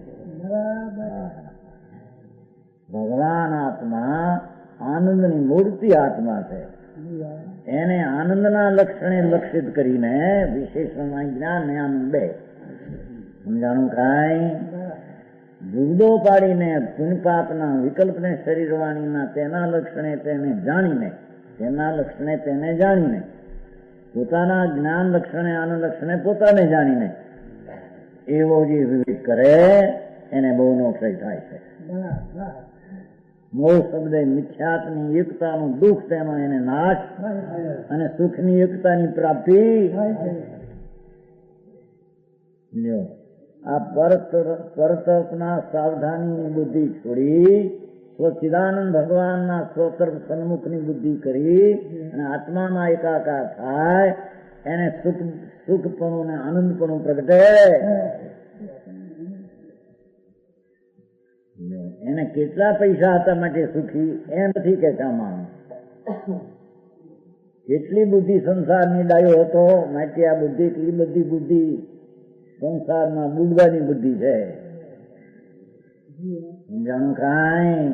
ભગવાન આત્મા આનંદની મૂર્તિ આત્મા છે. એને આનંદના લક્ષણે લક્ષિત કરીને વિશેષમાં જ્ઞાન ને આનંદ બે. સમજાણું કાંઈ? જુદો પાડીને પુણ્યપાપના વિકલ્પને શરીરવાણીના તેના લક્ષણે તેને જાણીને, તેના લક્ષણે તેને જાણીને, પોતાના જ્ઞાન લક્ષણે આનંદ લક્ષણે પોતાને જાણીને એવો જે વિવેક કરે એને બહુ નોક્ષય થાય છે. મોહ શબ્દ મિથ્યાત્મની યુક્તાનું દુઃખ, તેનો એને નાશ, અને સુખની યુક્તાની પ્રાપ્તિ. આ પરતર્પના સાવધાનીની બુદ્ધિ છોડી સ્વચિદાનંદ ભગવાનના સ્વતર્પ સન્મુખની બુદ્ધિ કરી અને આત્મામાં એકાકાર થાય, એને સુખપણું ને આનંદપણું પ્રગટે. એને કેટલા પૈસા હતા માટે સુખી એ નથી કહેતા માણસ. કેટલી બુદ્ધિ સંસારની ડાયો હતો માટે આ બુદ્ધિ, એટલી બધી બુદ્ધિ સંસારમાં બુડવાની બુદ્ધિ છે. સમજાણું કાંઈ?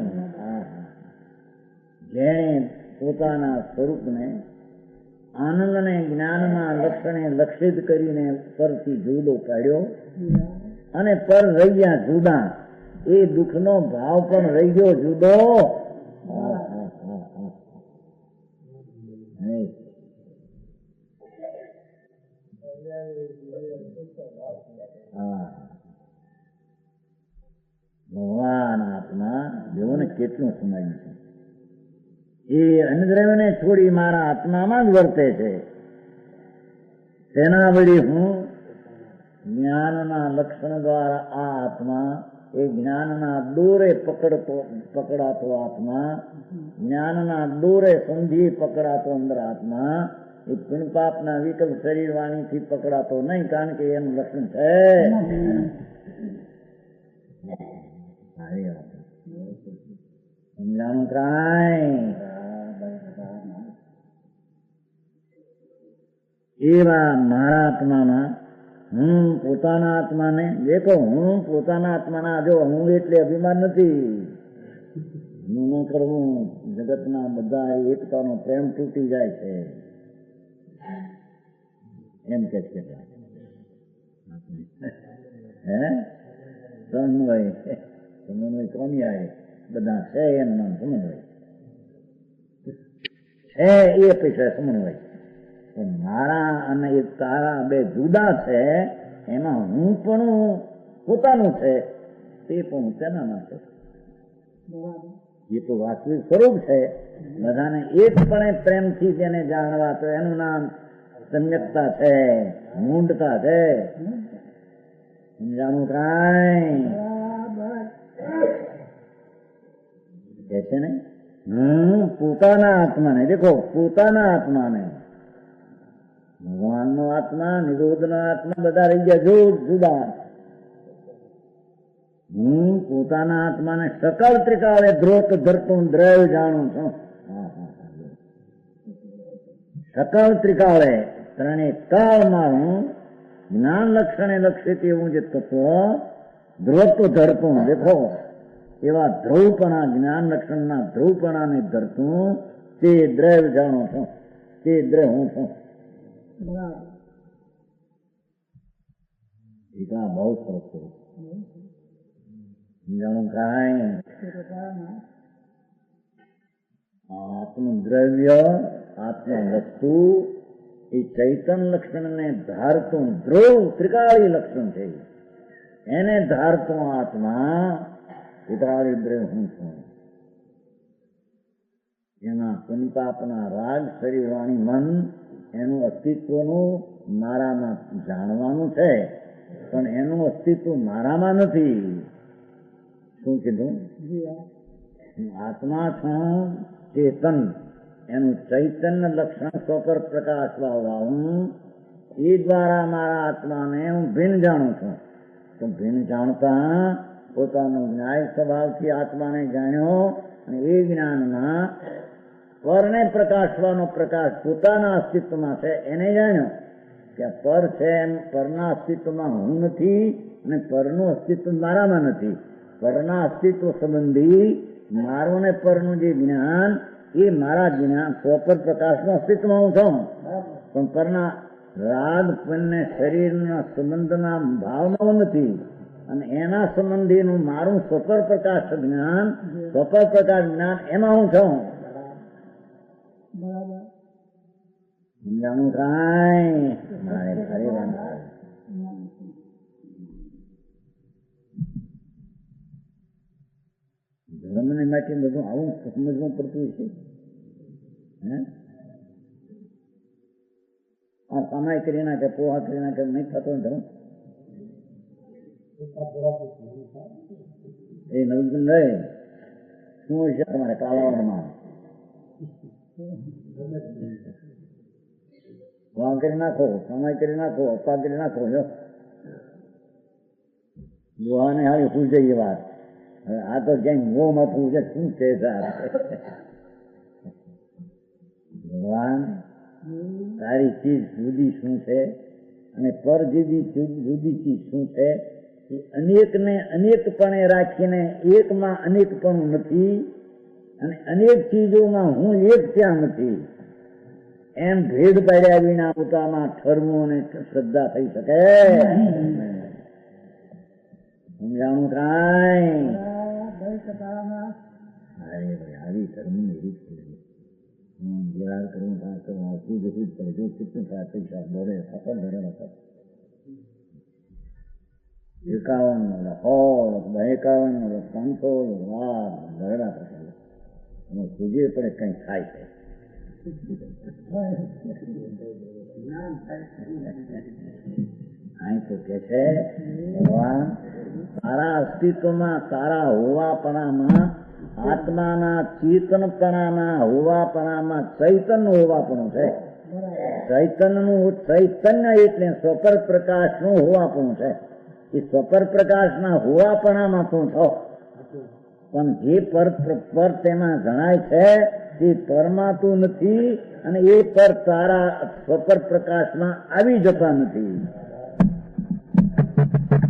જેણે પોતાના સ્વરૂપને આનંદ અને જ્ઞાનના લક્ષણે લક્ષિત કરીને પરથી જુદો કાઢ્યો, અને પર રહ્યા જુદા, એ દુઃખનો ભાવ પણ રહી ગયો જુદો. હા, ભગવાન આત્મા જેઓને કેટલું સમાયું છે, એ અન્યદ્રવ્યને છોડી મારા આત્મામાં જ વર્તે છે. તેના વળી હું જ્ઞાનના લક્ષણ દ્વારા આ આત્મા, એ જ્ઞાનના દોરે પકડાતો આત્મા, જ્ઞાનના દોરે સમજી પકડાતો અંદર આત્મા, એ પુણ્યપાપના વિકલ્પ શરીર વાણીથી પકડાતો નહીં, કારણ કે એનું લક્ષણ છે. સમજાણું કાંઈ? એવા મારા આત્મામાં હું પોતાના આત્માને દેખો, હું પોતાના આત્માના, જો હું એટલે અભિમાન નથી, હું ન કરવું, જગતના બધા એકતાનો પ્રેમ તૂટી જાય છે એમ કે છે. હે સમન્વય કોની આવે? બધા છે એમ નામ સમન્વય છે, એ પૈસા સમન્વય. મારા અને એ તારા બે જુદા છે, એમાં હું પણ પોતાનું છે, તે પણ તેનામાં છે. એ તો વાસ્તવિક સ્વરૂપ છે. બધાને એકપણે પ્રેમથી તેને જાણવા, તો એનું નામ સમ્યકતા છે, મૂંડતા છે. સમજાણું કાંઈ? કે છે ને, હું પોતાના આત્માને, દેખો પોતાના આત્માને, ભગવાનનો આત્મા, નિરોધનો આત્મા બધા રહી ગયા જુદા. હું પોતાના આત્માને સકલ ત્રિકાળે ધ્રોત ધરતું દ્રવ્ય જાણું છું. સકલ ત્રિકાળે ત્રણે કાળમાં હું જ્ઞાન લક્ષણે લક્ષિત એવું જે તત્વ ધ્રોત ધરતું, દેખો એવા ધ્રુવપણા, જ્ઞાન લક્ષણના ધ્રુવપણાને ધરતું તે દ્રવ્ય જાણું છું, તે દ્રવ્ય હું છું. ટીકા બહુ સરસ છે. જાણું કાંઈ? આત્મદ્રવ્ય, આત્મ વસ્તુ એ ચૈતન લક્ષણને ધારતું ધ્રુવ ત્રિકાળી લક્ષણ છે. એને ધારતો આત્મા ત્રિકાળી દ્રવ્ય હું છું. એના પુનપાપના રાગ શરીર વાણી મન એનું અસ્તિત્વનું મારામાં જાણવાનું છે, પણ એનું અસ્તિત્વ મારામાં નથી. શું કીધું? આત્મા છું ચેતન, એનું ચૈતન્ય લક્ષણ સ્વપર પ્રકાશવા હું, એ દ્વારા મારા આત્માને હું ભિન્ન જાણું છું. તો ભિન્ન જાણતા પોતાનો ન્યાય સ્વભાવથી આત્માને જાણ્યો, અને એ જ્ઞાનના પરને પ્રકાશવાનો પ્રકાશ પોતાના અસ્તિત્વમાં છે એને જાણ્યો કે પર છે, એમ પરના અસ્તિત્વમાં હું નથી, અને પરનું અસ્તિત્વ મારામાં નથી. પરના અસ્તિત્વ સંબંધી મારું ને પરનું જે જ્ઞાન, એ મારા જ્ઞાન સ્વપર પ્રકાશનું અસ્તિત્વમાં હું છું, પણ પરના રાગ પુણ્ય શરીરના સંબંધના ભાવમાં હું નથી, અને એના સંબંધીનું મારું સ્વપર પ્રકાશ જ્ઞાન, સ્વપર પ્રકાશ જ્ઞાન એમાં હું છું. સમજાણું કાંઈ? મારે ખરી વાત ધર્મને માટે બધું આવું સમજવું પડતું છે. આ કમાઈ કરી નાખે, પોહા કરી નાખે, નહીં થતો ધર્મ. એ નવજન રહે શું છે તમારે કાલાવડમાં? વાં કરી નાખો, કમાઈ કરી નાખો, અપા કરી નાખો. જો દુહાને હારી શું છે એ વાત. હવે આ તો ક્યાંક મોં આપવું છે, શું છે ભગવાન? તારી ચીજ જુદી શું છે, અને પર જુદી ચીજ શું છે? એ અનેકને અનેકપણે રાખીને એકમાં અનેકપણું નથી, અને અનેક ચીજોમાં હું એક ત્યાં નથી, એમ ભેદ પાડ્યા વિના પોતામાં ઠરવું અને શ્રદ્ધા થઈ શકે? સમજાણું કાંઈ? આવી ધર્મની રીત કરું, પૂજ કરે, જો કેટલું થાય પૈસા દોડે સફળ ધરે. 51 51 500 લાખ ધરડા થશે. પૂજ્ય પડે કઈ થાય છે. અહીં તો કે છે ભગવાન તારા અસ્તિત્વમાં, તારા હોવાપણામાં, આત્માના ચેતનપણાના હોવાપણામાં ચૈતન્ય હોવાપણું છે. ચૈતન્ય એટલે સ્વપર પ્રકાશનું હોવાપણું છે. એ સ્વપર પ્રકાશના હોવાપણામાં તું છો, પણ જે પર તેમાં જણાય છે તે પરમાં તું નથી, અને એ પર તારા સ્વપર પ્રકાશમાં આવી જતા નથી.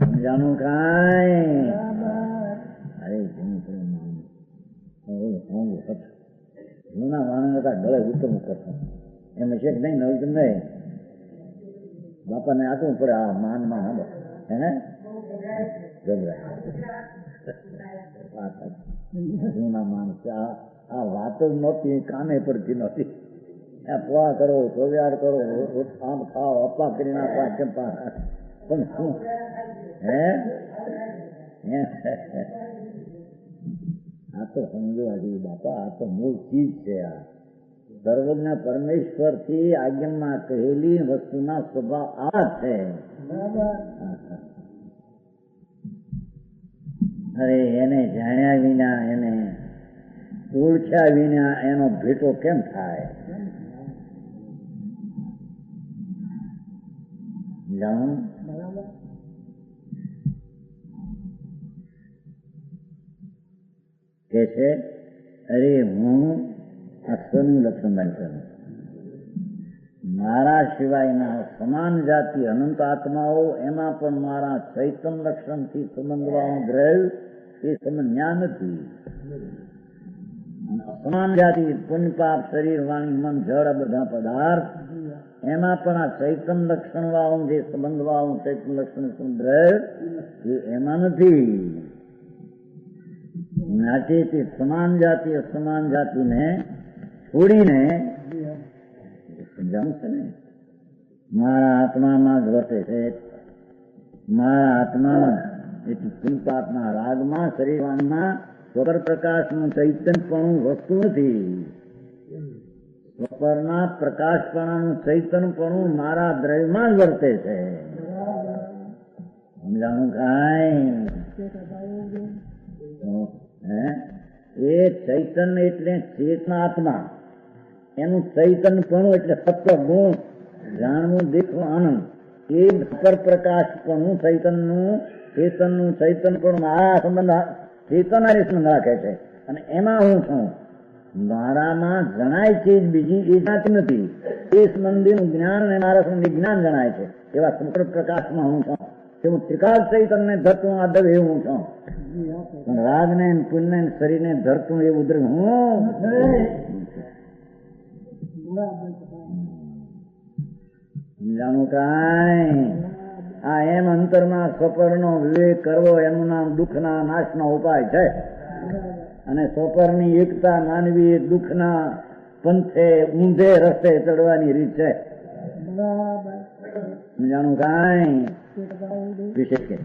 સમજાનું કાંઈ? અરે જૂના માણસ હતા ગળે ઉત્તમ કરતો એમ છે કે નહીં? નવું નહીં, બાપાને આપવું પડે. આ માનમાં હાલો હે જૂના માણસ આ વાત જ નહોતી, કાને પરથી નહોતી. પોવા કરો, ચોવ્યાર કરો, આમ ખાઓ, અપા કરી નાખવા ચંપા, પણ શું હે આ તો સમજવા જેવું બાપા. આ તો મૂળ ચીજ છે. આ સર્વજ્ઞ પરમેશ્વર થી આજ્ઞામાં કહેલી વસ્તુના સ્વભાવ આ છે. અરે એને જાણ્યા વિના, એને ઓળખ્યા વિના એનો ભેટો કેમ થાય? જાણો કે છે અરે હું અશ્વનું લક્ષણ બનશે. મારા સિવાયના સમાન જાતિ અનંત આત્માઓ, એમાં પણ મારા ચૈતન્ય લક્ષણથી સંબંધવાનું દ્રવ્ય એ સમજ્ઞા નથી. અસમાન જાતિ પુણ્ય પાપ શરીર વાણી મન જળ બધા પદાર્થ, એમાં પણ આ ચૈતન્ય લક્ષણ વાળું જે સંબંધ વાળું ચૈતન્ય લક્ષણ દ્રવ્ય એ એમાં નથી. નાચેથી સમાન જાતિ અસમાન જાતિને છોડીને સમજાવું છે ને, મારા આત્મામાં જ વર્તે છે. મારા આત્મામાં એટલે પુણ્યપાપના રાગમાં શરીરમાં સ્વપર પ્રકાશનું ચૈતન્યપણું વસ્તુ નથી. સ્વપરના પ્રકાશપણાનું ચૈતન્યપણું મારા દ્રવ્યમાં જ વર્તે છે. સમજાણું કાંઈ? એ ચૈતન્ય એટલે ચેતના આત્મા, એનું ચૈતન્યપણું એટલે સત્વ ગુણ, જાણવું દેખવું આનંદ, એ પર પ્રકાશપણું ચૈતન્યનું ચૈતન્યપણું આ સંબંધ ચેતનાને સંબંધ રાખે છે. અને એમાં હું છું. મારામાં જણાય ચીજ બીજી એ જાતિ નથી. એ સંબંધીનું જ્ઞાન અને મારા સંબંધી જ્ઞાન જણાય છે. એવા સંકર પ્રકાશમાં હું છું. હું ત્રિકાળ ચૈતન્ય ધરતું આદવ એવું હું છું. રાગ ને પુણ્ય શરીર ને ધરતું એવું ઉદ્ર હું. સમજાણું કાંઈ? આ એમ અંતરમાં સ્વપરનો વિવેક કરવો એનું નામ દુઃખના નાશનો ઉપાય છે. અને સ્વપરની એકતા માનવી દુઃખના પંથે ઊંધે રસ્તે ચડવાની રીત છે. સમજાણું કાંઈ? વિશેષ કે